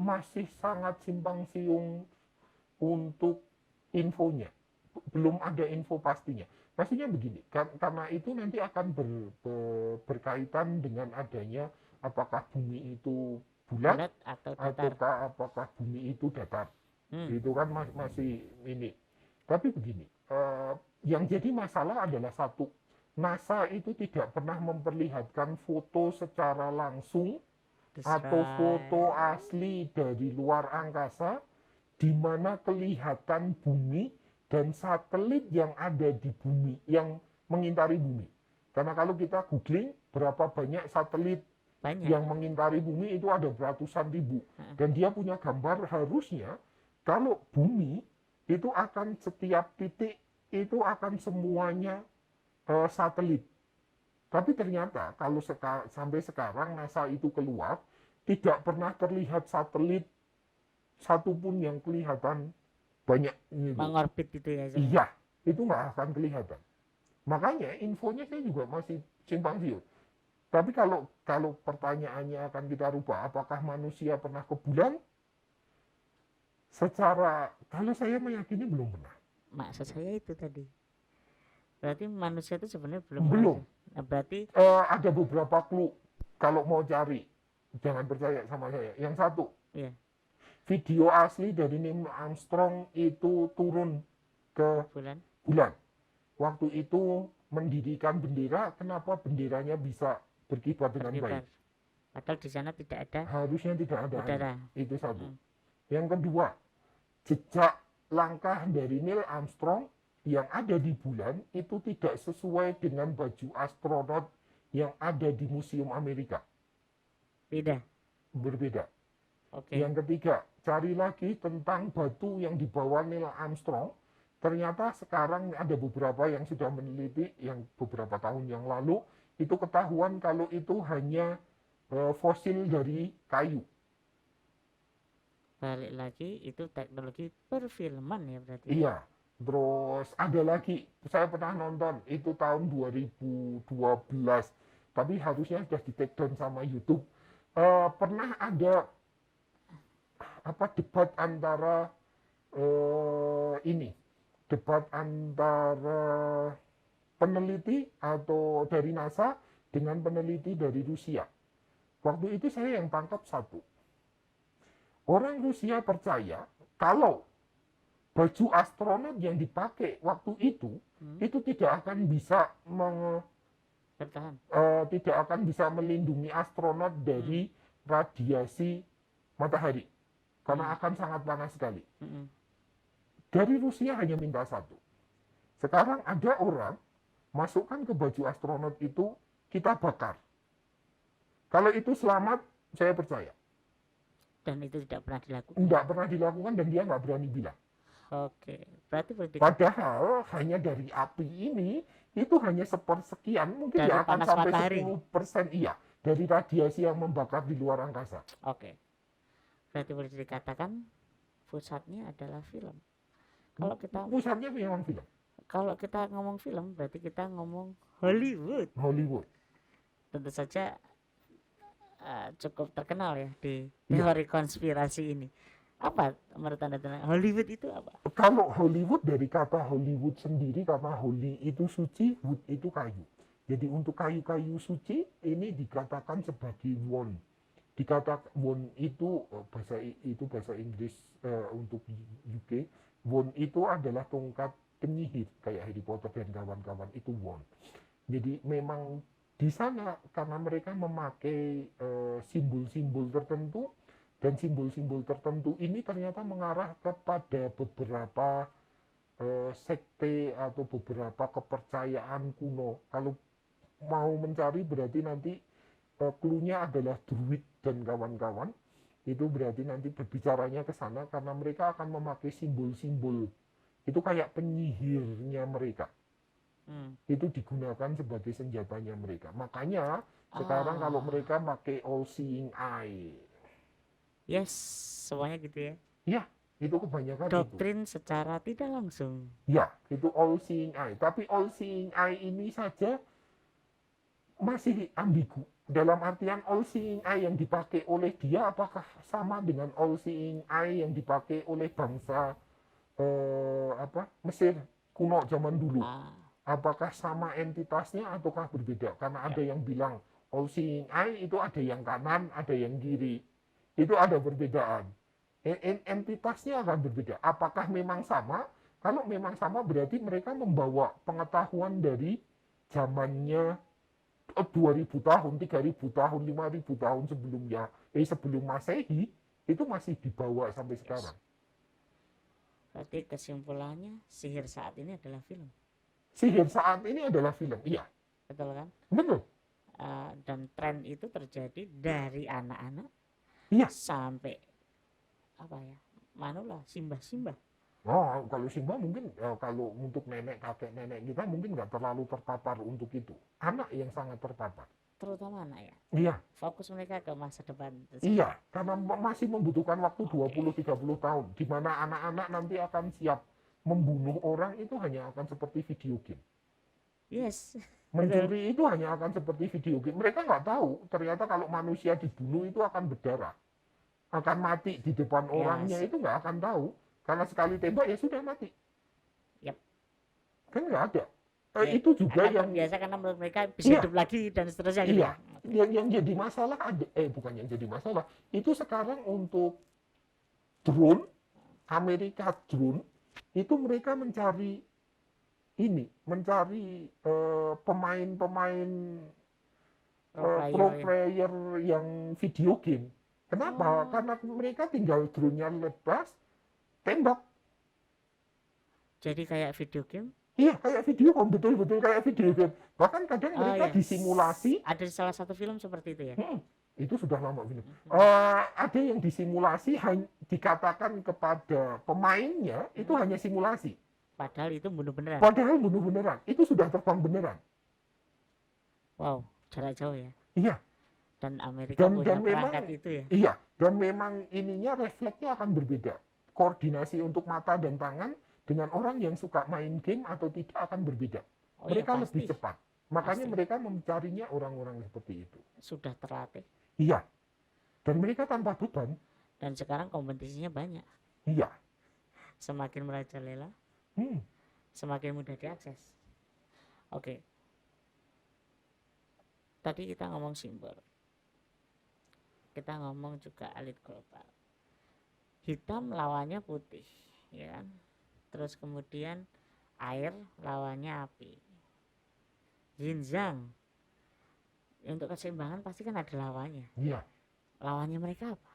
Masih sangat simpang siung untuk infonya. Belum ada info pastinya. Pastinya begini, karena itu nanti akan berkaitan dengan adanya apakah bumi itu bulat atau apakah bumi itu datar. Itu kan masih ini. Tapi begini, yang jadi masalah adalah satu, NASA itu tidak pernah memperlihatkan foto secara langsung atau foto asli dari luar angkasa di mana kelihatan bumi dan satelit yang ada di bumi, yang mengintari bumi. Karena kalau kita googling berapa banyak satelit yang mengintari bumi itu ada beratusan ribu. Dan dia punya gambar harusnya kalau bumi itu akan setiap titik itu akan semuanya satelit. Tapi ternyata kalau sampai sekarang NASA itu keluar, tidak pernah terlihat satelit satupun yang kelihatan banyak mengorbit itu ya. Iya, itu nggak akan kelihatan. Makanya infonya saya juga masih simpang siur. Tapi kalau pertanyaannya akan kita rubah, apakah manusia pernah ke bulan? Kalau saya meyakini belum pernah. Maksud saya itu tadi. Berarti manusia itu sebenarnya belum. Nah, berarti ada beberapa clue kalau mau cari. Jangan percaya sama saya. Yang satu. Iya. Video asli dari Neil Armstrong itu turun ke bulan. Waktu itu mendirikan bendera, kenapa benderanya bisa berkibar dengan baik? Padahal di sana tidak ada. Harusnya tidak ada udara. Itu satu. Yang kedua, jejak langkah dari Neil Armstrong yang ada di bulan itu tidak sesuai dengan baju astronot yang ada di Museum Amerika. Berbeda. Yang ketiga, cari lagi tentang batu yang dibawa Neil Armstrong. Ternyata sekarang ada beberapa yang sudah meneliti, yang beberapa tahun yang lalu, itu ketahuan kalau itu hanya fosil dari kayu. Balik lagi, itu teknologi perfilman ya berarti? Iya. Terus ada lagi, saya pernah nonton, itu tahun 2012. tapi harusnya sudah di take down sama YouTube. Pernah ada debat antara debat antara peneliti atau dari NASA dengan peneliti dari Rusia. Waktu itu saya yang tangkap satu. Orang Rusia percaya kalau baju astronot yang dipakai waktu itu tidak akan bisa Bertahan. tidak akan bisa melindungi astronot dari radiasi matahari karena akan sangat panas sekali. Dari Rusia hanya minta satu. Sekarang ada orang masukkan ke baju astronot itu, kita bakar. Kalau itu selamat, saya percaya. Dan itu tidak pernah dilakukan. Tidak pernah dilakukan dan dia nggak berani bilang. Oke, berarti Padahal hanya dari api ini, itu hanya sepersekian, mungkin dari dia akan panas sampai matahari. 10% dari radiasi yang membakar di luar angkasa. Oke. Berarti boleh dikatakan pusatnya adalah film. Kalau kita Pusatnya memang film. Kalau kita ngomong film, berarti kita ngomong Hollywood. Hollywood. Tentu saja cukup terkenal ya di teori konspirasi ini. Apa menurut Anda tentang Hollywood itu apa? Kalau Hollywood dari kata Hollywood sendiri, karena Holy itu suci, wood itu kayu. Jadi untuk kayu-kayu suci ini dikatakan sebagai wand. Dikatakan wand itu bahasa Inggris untuk UK. Wand itu adalah tongkat penyihir kayak Harry Potter dan kawan-kawan, itu wand. Jadi memang di sana karena mereka memakai simbol-simbol tertentu, dan simbol-simbol tertentu ini ternyata mengarah kepada beberapa sekte atau beberapa kepercayaan kuno. Kalau mau mencari berarti nanti clue-nya adalah druid dan kawan-kawan. Itu berarti nanti berbicaranya ke sana karena mereka akan memakai simbol-simbol. Itu kayak penyihirnya mereka. Itu digunakan sebagai senjatanya mereka. Makanya sekarang kalau mereka pakai all seeing eye. Yes, semuanya gitu ya. Ya, itu kebanyakan doktrin itu secara tidak langsung. Ya, itu all seeing eye. Tapi all seeing eye ini saja masih ambigu. Dalam artian all seeing eye yang dipakai oleh dia apakah sama dengan all seeing eye yang dipakai oleh bangsa Mesir kuno zaman dulu? Apakah sama entitasnya ataukah berbeda? Karena ada yang bilang all seeing eye itu ada yang kanan, ada yang kiri. Itu ada perbedaan. Entitasnya akan berbeda. Apakah memang sama? Kalau memang sama berarti mereka membawa pengetahuan dari zamannya 2000 tahun, 3000 tahun, 5000 tahun sebelumnya, sebelum Masehi, itu masih dibawa sampai sekarang. Berarti kesimpulannya sihir saat ini adalah film. Sihir saat ini adalah film, iya. Betul kan? Betul. Dan tren itu terjadi dari anak-anak sampai manula, simbah-simbah. Oh, kalau simbah mungkin kalau untuk nenek, kakek nenek kita mungkin nggak terlalu terpapar untuk itu. Anak yang sangat terpapar. Terutama anak ya? Iya. Fokus mereka ke masa depan. Iya, karena masih membutuhkan waktu 20-30 tahun. Di mana anak-anak nanti akan siap membunuh orang itu hanya akan seperti video game. Yes. Mencuri itu hanya akan seperti video game. Mereka nggak tahu ternyata kalau manusia dibunuh itu akan berdarah. Akan mati di depan orangnya itu nggak akan tahu. Karena sekali tembak ya sudah mati. Yep. Kan nggak ada. Itu juga yang biasa karena menurut mereka bisa hidup lagi dan seterusnya. Iya. Yang jadi masalah bukan yang jadi masalah. Itu sekarang untuk drone, Amerika drone, itu mereka mencari pemain-pemain pro player yang video game. Kenapa? Karena mereka tinggal drone-nya lepas, tembak. Jadi kayak video game? Iya, kayak video game, betul-betul kayak video game. Bahkan kadang mereka disimulasi. Ada salah satu film seperti itu ya? Itu sudah lama film. Ada yang disimulasi, dikatakan kepada pemainnya, itu hanya simulasi. Padahal itu bunuh beneran? Padahal bunuh beneran. Itu sudah terbang beneran. Wow, jarak jauh ya? Iya. Dan Amerika punya perangkat itu ya? Iya, dan memang ininya refleksnya akan berbeda. Koordinasi untuk mata dan tangan dengan orang yang suka main game atau tidak akan berbeda. Mereka lebih cepat. Makanya Pasti. mereka mencarinya orang-orang seperti itu. Sudah terlatih. Iya, dan mereka tanpa beban. Dan sekarang kompetisinya banyak. Iya. Semakin merajalela, Hmm. semakin mudah diakses. Oke. Tadi kita ngomong simbol. Kita ngomong juga elit global. Hitam lawannya putih, ya kan? Terus kemudian air lawannya api. Yin Yang. Untuk keseimbangan pasti kan ada lawannya. Iya. Lawannya mereka apa?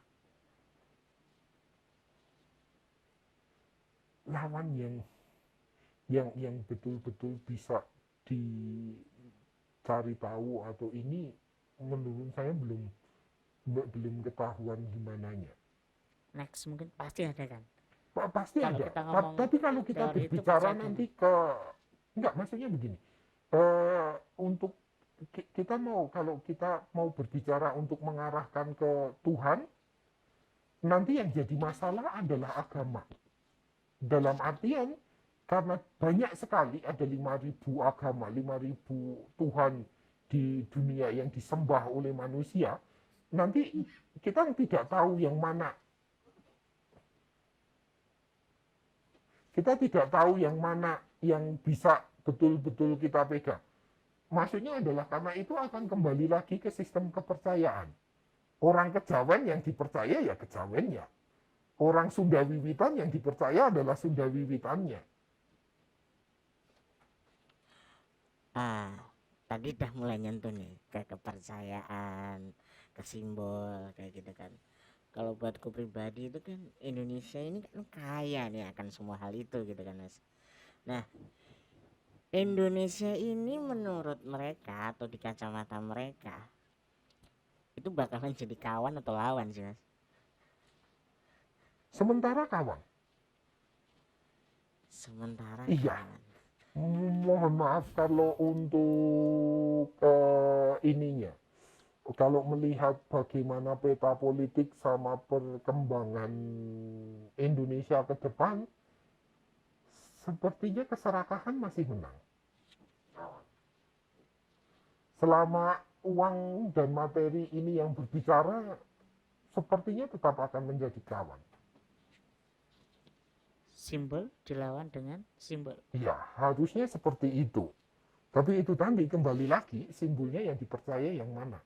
Lawan yang betul-betul bisa dicari tahu atau ini menurut saya belum ketahuan gimananya. Next mungkin pasti ada kan? Pasti Kalau ada. kita ngomong Tapi kalau kita teori itu berbicara pasti ada. nanti enggak, maksudnya begini. Untuk kita kalau kita mau berbicara untuk mengarahkan ke Tuhan, nanti yang jadi masalah adalah agama. Dalam artian karena banyak sekali ada 5.000 agama, 5.000 Tuhan di dunia yang disembah oleh manusia, nanti kita tidak tahu yang mana. Kita tidak tahu yang mana yang bisa betul-betul kita pegang. Maksudnya adalah karena itu akan kembali lagi ke sistem kepercayaan. Orang kejawen yang dipercaya ya kejawennya. Orang Sunda Wiwitan yang dipercaya adalah Sunda Wiwitannya. Tadi udah mulai nyentuh nih ke kepercayaan, ke simbol kayak gitu kan. Kalau buatku pribadi itu kan Indonesia ini kan kaya nih akan semua hal itu gitu kan Mas. Nah, Indonesia ini menurut mereka atau di kacamata mereka itu bakalan jadi kawan atau lawan sih Mas? Sementara kawan. Sementara Iya. kawan. Mohon maaf kalau untuk ininya. Kalau melihat bagaimana peta politik sama perkembangan Indonesia ke depan, sepertinya keserakahan masih menang. Selama uang dan materi ini yang berbicara, sepertinya tetap akan menjadi kawan. Simbol dilawan dengan simbol. Ya, harusnya seperti itu. Tapi itu tadi, kembali lagi, simbolnya yang dipercaya yang mana.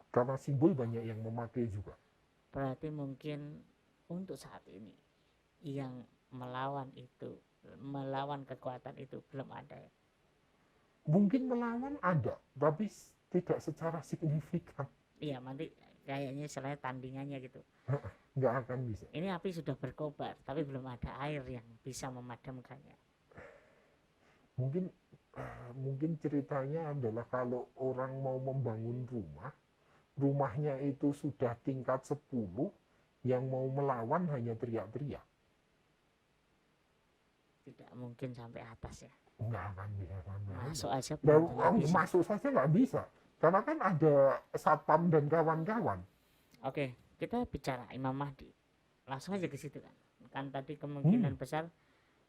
Karena simbol banyak yang memakai juga. Berarti mungkin untuk saat ini yang melawan kekuatan itu belum ada ya? Mungkin melawan ada, tapi tidak secara signifikan. Iya, nanti kayaknya istilahnya tandingannya gitu. Nggak akan bisa. Ini api sudah berkobar, tapi belum ada air yang bisa memadamkannya. Mungkin ceritanya adalah kalau orang mau membangun rumah, rumahnya itu sudah tingkat 10, yang mau melawan hanya teriak-teriak. Tidak mungkin sampai atas ya. Nggak akan bisa sampai Masuk atas. aja belum tentu bisa. Masuk saja nggak bisa. Karena kan ada satpam dan kawan-kawan. Oke, kita bicara Imam Mahdi. Langsung aja ke situ kan. Kan tadi kemungkinan besar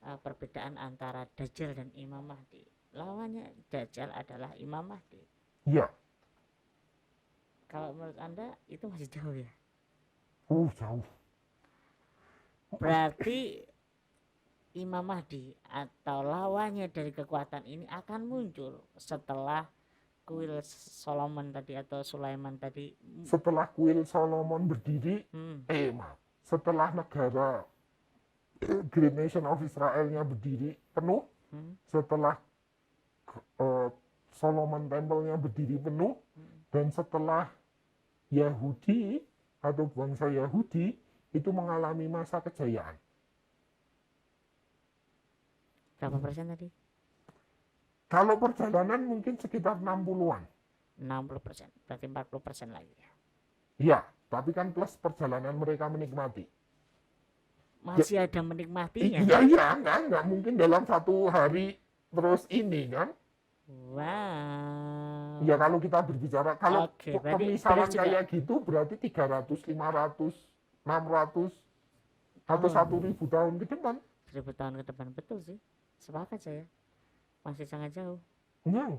perbedaan antara Dajjal dan Imam Mahdi. Lawannya Dajjal adalah Imam Mahdi. Iya. Kalau menurut Anda itu masih jauh ya? Jauh. Berarti Imam Mahdi atau lawannya dari kekuatan ini akan muncul setelah kuil Solomon tadi atau Sulaiman tadi. Setelah kuil Solomon berdiri, setelah negara Great Nation of Israelnya berdiri penuh, setelah Solomon Temple-nya berdiri penuh, dan setelah Yahudi atau bangsa Yahudi itu mengalami masa kejayaan. Berapa persen tadi? Kalau perjalanan mungkin sekitar 60-an. 60%, berarti 40% lagi ya. Iya, tapi kan plus perjalanan mereka menikmati. Masih ada menikmatinya. Iya, enggak mungkin dalam satu hari terus ini kan. Wow. Ya kalau kita berbicara, kalau pemisalan juga kayak gitu berarti 300, 500, 600, atau 1.000 tahun ke depan. 1.000 tahun ke depan, betul sih. Sepakat saya. masih sangat jauh. Nah,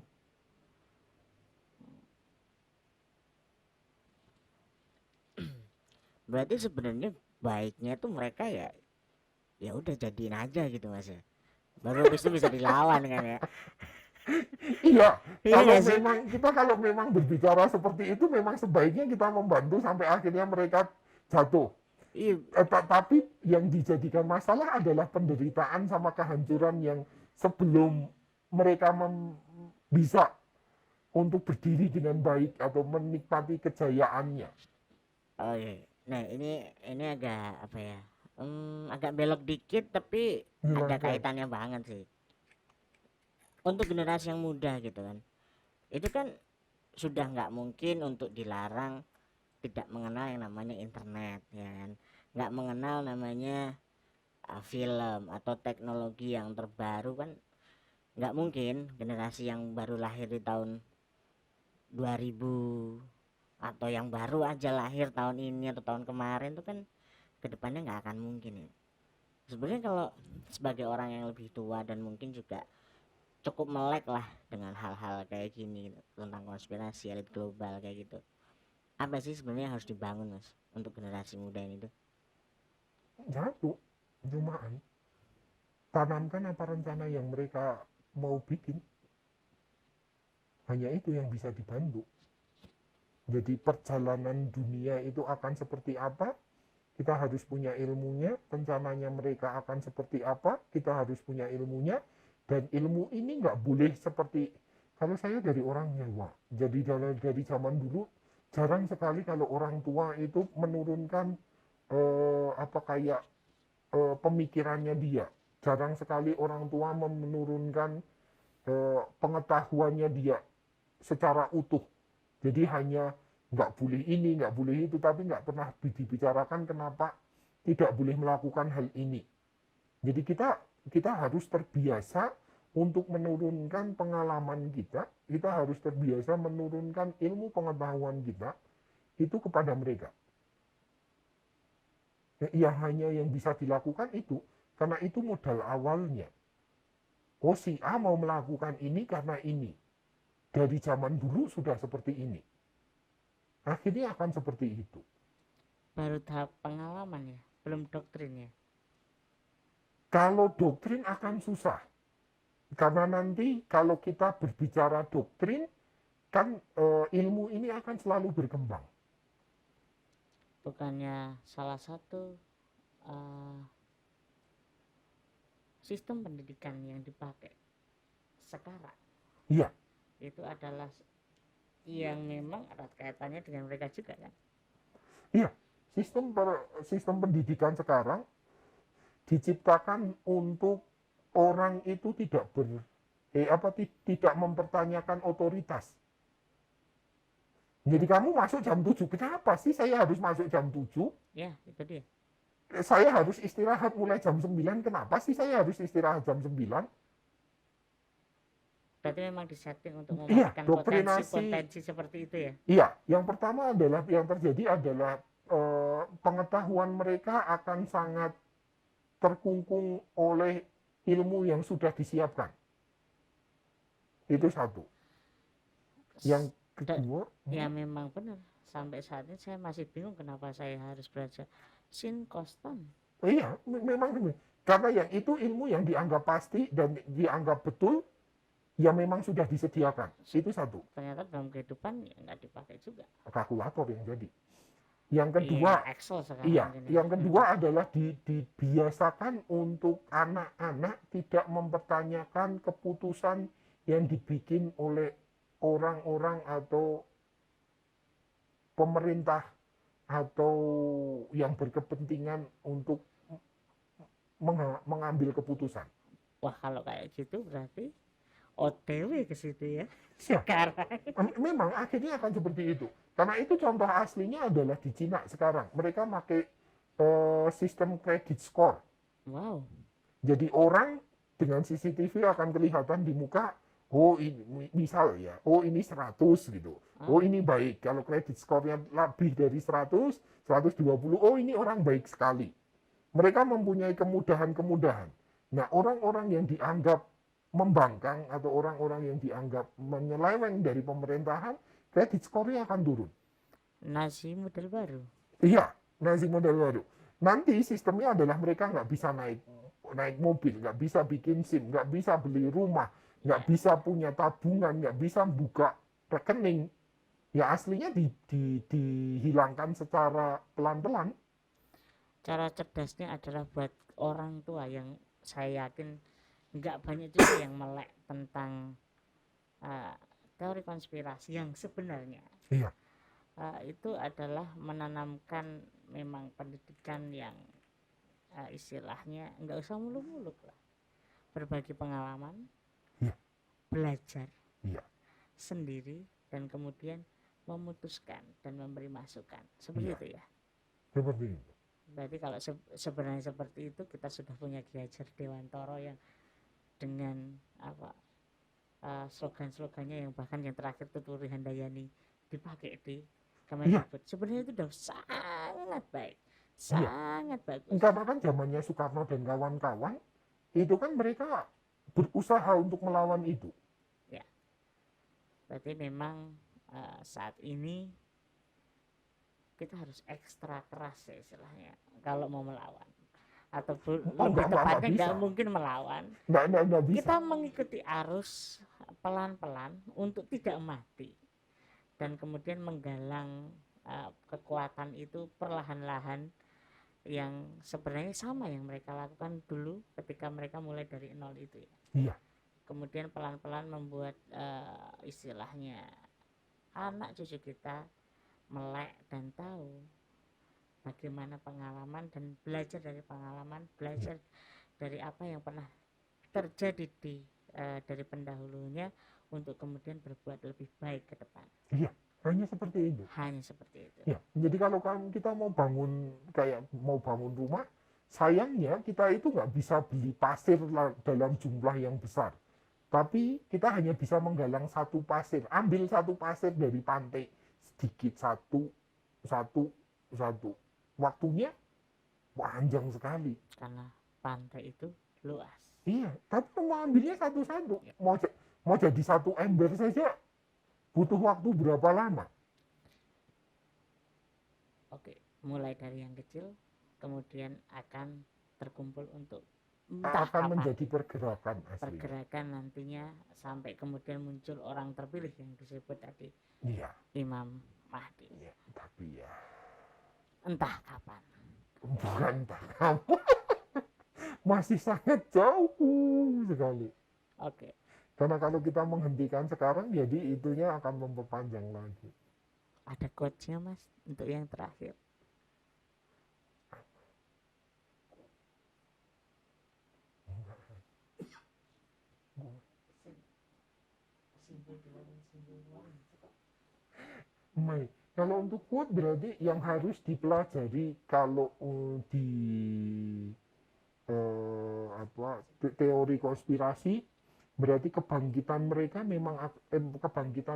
Berarti sebenarnya baiknya tuh mereka ya ya udah jadiin aja gitu Mas ya. Baru habis itu bisa dilawan kan ya. iya, Iya gak sih? kalau memang berbicara seperti itu memang sebaiknya kita membantu sampai akhirnya mereka jatuh. Iya, Tapi yang dijadikan masalah adalah penderitaan sama kehancuran yang sebelum mereka bisa untuk berdiri dengan baik atau menikmati kejayaannya. oh iya. Nah ini agak apa ya? Agak belok dikit tapi ada Silahkan. kaitannya banget sih. Untuk generasi yang muda gitu kan. Itu kan sudah nggak mungkin untuk dilarang tidak mengenal yang namanya internet ya kan. Nggak mengenal namanya film atau teknologi yang terbaru kan nggak mungkin generasi yang baru lahir di tahun 2000 atau yang baru aja lahir tahun ini atau tahun kemarin tuh kan kedepannya nggak akan mungkin ya. Sebenarnya kalau sebagai orang yang lebih tua dan mungkin juga cukup melek lah dengan hal-hal kayak gini gitu, tentang konspirasi elit global kayak gitu, apa sih sebenarnya harus dibangun Mas untuk generasi muda ini tuh? Satu, cumaan tanamkan apa rencana yang mereka mau bikin. Hanya itu yang bisa dibantu. Jadi perjalanan dunia itu akan seperti apa, kita harus punya ilmunya. Rencananya mereka akan seperti apa, kita harus punya ilmunya. Dan ilmu ini nggak boleh seperti, kalau saya dari orang Jawa, jadi dari zaman dulu jarang sekali kalau orang tua itu menurunkan apa kayak pemikirannya dia. Jarang sekali orang tua menurunkan pengetahuannya dia secara utuh. Jadi hanya nggak boleh ini, nggak boleh itu, tapi nggak pernah dibicarakan kenapa tidak boleh melakukan hal ini. Jadi kita harus terbiasa untuk menurunkan pengalaman kita harus terbiasa menurunkan ilmu pengetahuan kita itu kepada mereka. Ya hanya yang bisa dilakukan itu, karena itu modal awalnya. Oh si A mau melakukan ini karena ini. Dari zaman dulu sudah seperti ini. Akhirnya akan seperti itu. Baru tahap pengalaman ya, belum doktrin ya. Kalau doktrin akan susah. Karena nanti kalau kita berbicara doktrin, kan ilmu ini akan selalu berkembang. Bukannya salah satu uh, sistem pendidikan yang dipakai sekarang Iya, itu adalah yang memang erat kaitannya dengan mereka juga kan. iya. Sistem pendidikan sekarang diciptakan untuk orang itu tidak mempertanyakan otoritas. Jadi kamu masuk jam 7, kenapa sih saya harus masuk jam 7? Ya itu dia. Saya harus istirahat mulai jam 9, kenapa sih saya harus istirahat jam 9? Berarti memang disetting untuk Iya, mematikan doktrinasi. potensi seperti itu ya. Iya, yang pertama adalah yang terjadi adalah pengetahuan mereka akan sangat terkungkung oleh ilmu yang sudah disiapkan. Itu satu. Yang kedua, ya memang benar. Sampai saat ini saya masih bingung kenapa saya harus belajar sin kostan. iya, memang karena yang itu ilmu yang dianggap pasti dan dianggap betul, ya memang sudah disediakan. Itu satu. Ternyata dalam kehidupan ya nggak dipakai juga. Kalkulator yang jadi. Yang kedua, Excel sekarang. iya, yang kedua adalah dibiasakan untuk anak-anak tidak mempertanyakan keputusan yang dibikin oleh orang-orang atau pemerintah atau yang berkepentingan untuk mengambil keputusan. Wah kalau kayak gitu berarti OTW ke situ ya. Ya, Sekarang. memang akhirnya akan seperti itu. Karena itu contoh aslinya adalah di Cina sekarang. Mereka pakai sistem credit score. Wow. Jadi orang dengan CCTV akan kelihatan di muka, oh ini misal ya, oh ini 100 gitu. Oh ini baik. Kalau credit score-nya lebih dari 100, 120, oh ini orang baik sekali. Mereka mempunyai kemudahan-kemudahan. Nah, orang-orang yang dianggap membangkang atau orang-orang yang dianggap menyeleweng dari pemerintahan, kredit skornya akan turun. Nasi model baru. Iya, nasi model baru. Nanti sistemnya adalah mereka nggak bisa naik naik mobil, nggak bisa bikin SIM, nggak bisa beli rumah, nggak Ya, bisa punya tabungan, nggak bisa buka rekening. Ya aslinya dihilangkan secara pelan-pelan. cara cerdasnya adalah buat orang tua yang saya yakin nggak banyak juga yang melek tentang uh, teori konspirasi yang sebenarnya Iya, itu adalah menanamkan memang pendidikan yang istilahnya nggak usah muluk-muluk lah, berbagi pengalaman, iya, belajar iya, sendiri, dan kemudian memutuskan dan memberi masukan seperti iya. itu ya. Seperti itu. Berarti kalau sebenarnya seperti itu kita sudah punya Ki Hajar Dewantoro yang dengan apa slogan-slogannya yang bahkan yang terakhir tuh Turi Handayani dipakai di Iya, Kemendikbud, sebenarnya itu sudah sangat baik, iya. sangat bagus Karena kan zamannya Soekarno dan kawan-kawan, itu kan mereka berusaha untuk melawan itu. ya. Berarti memang saat ini kita harus ekstra keras ya istilahnya kalau mau melawan, atau Oh, lebih nggak tepatnya bisa. nggak mungkin melawan, Nggak bisa. kita mengikuti arus pelan-pelan untuk tidak mati dan kemudian menggalang kekuatan itu perlahan-lahan yang sebenarnya sama yang mereka lakukan dulu ketika mereka mulai dari nol itu ya. Iya, Kemudian pelan-pelan membuat istilahnya anak cucu kita melek dan tahu bagaimana pengalaman dan belajar dari pengalaman, iya, belajar dari apa yang pernah terjadi dari pendahulunya untuk kemudian berbuat lebih baik ke depan. iya. Hanya seperti itu. Hanya seperti itu. Ya, jadi kalau kita mau bangun mau bangun rumah, sayangnya kita itu nggak bisa beli pasir dalam jumlah yang besar. Tapi kita hanya bisa menggalang satu pasir, ambil satu pasir dari pantai, sedikit satu, satu, satu. Waktunya panjang sekali. Karena pantai itu luas. Iya, tapi mau ambilnya satu-satu. Ya. Mau jadi satu ember saja butuh waktu berapa lama? Oke, mulai dari yang kecil, kemudian akan terkumpul untuk entah Akan kapan menjadi pergerakan aslinya. pergerakan nantinya sampai kemudian muncul orang terpilih yang disebut tadi Iya, Imam Mahdi. iya, tapi ya Entah kapan. bukan kamu masih sangat jauh sekali. Oke, Karena kalau kita menghentikan sekarang, jadi itunya akan memperpanjang lagi. ada quotes-nya Mas untuk yang terakhir. Baik. Kalau untuk quote berarti yang harus dipelajari kalau di teori konspirasi, berarti kebangkitan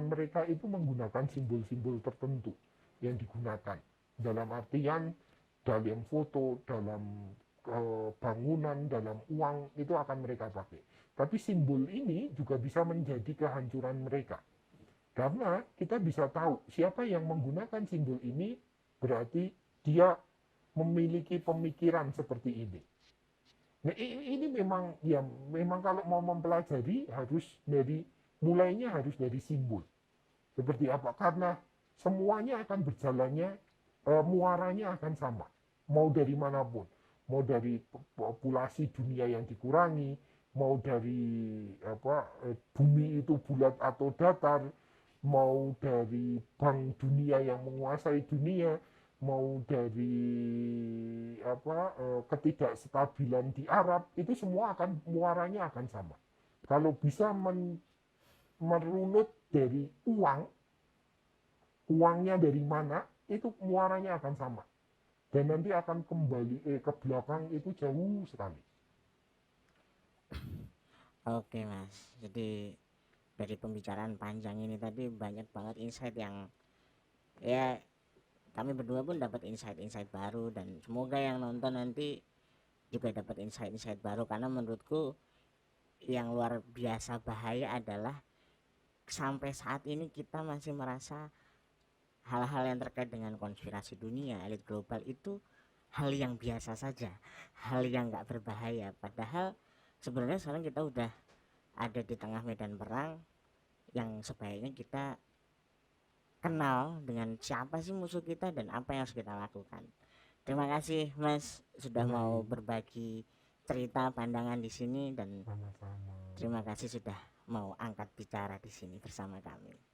mereka itu menggunakan simbol-simbol tertentu yang digunakan dalam artian dalam foto, dalam bangunan, dalam uang itu akan mereka pakai. Tapi simbol ini juga bisa menjadi kehancuran mereka. Karena kita bisa tahu siapa yang menggunakan simbol ini berarti dia memiliki pemikiran seperti ini. Nah, ini memang kalau mau mempelajari mulainya harus dari simbol. Seperti apa? Karena semuanya akan berjalannya, muaranya akan sama. Mau dari manapun. Mau dari populasi dunia yang dikurangi, mau dari bumi itu bulat atau datar, mau dari bank dunia yang menguasai dunia, mau dari ketidakstabilan di Arab, itu semua muaranya akan sama. Kalau bisa merunut dari uangnya dari mana, itu muaranya akan sama. Dan nanti akan kembali ke belakang itu jauh sekali. Oke Mas, jadi dari pembicaraan panjang ini tadi banyak banget insight yang ya kami berdua pun dapat insight-insight baru, dan semoga yang nonton nanti juga dapat insight-insight baru, karena menurutku yang luar biasa bahaya adalah sampai saat ini kita masih merasa hal-hal yang terkait dengan konspirasi dunia, elit global itu hal yang biasa saja, hal yang nggak berbahaya. Padahal sebenarnya sekarang kita udah ada di tengah medan perang yang sebaiknya kita kenal dengan siapa sih musuh kita dan apa yang harus kita lakukan. Terima kasih Mas sudah mau Baik, berbagi cerita pandangan di sini dan sama-sama. terima kasih sudah mau angkat bicara di sini bersama kami.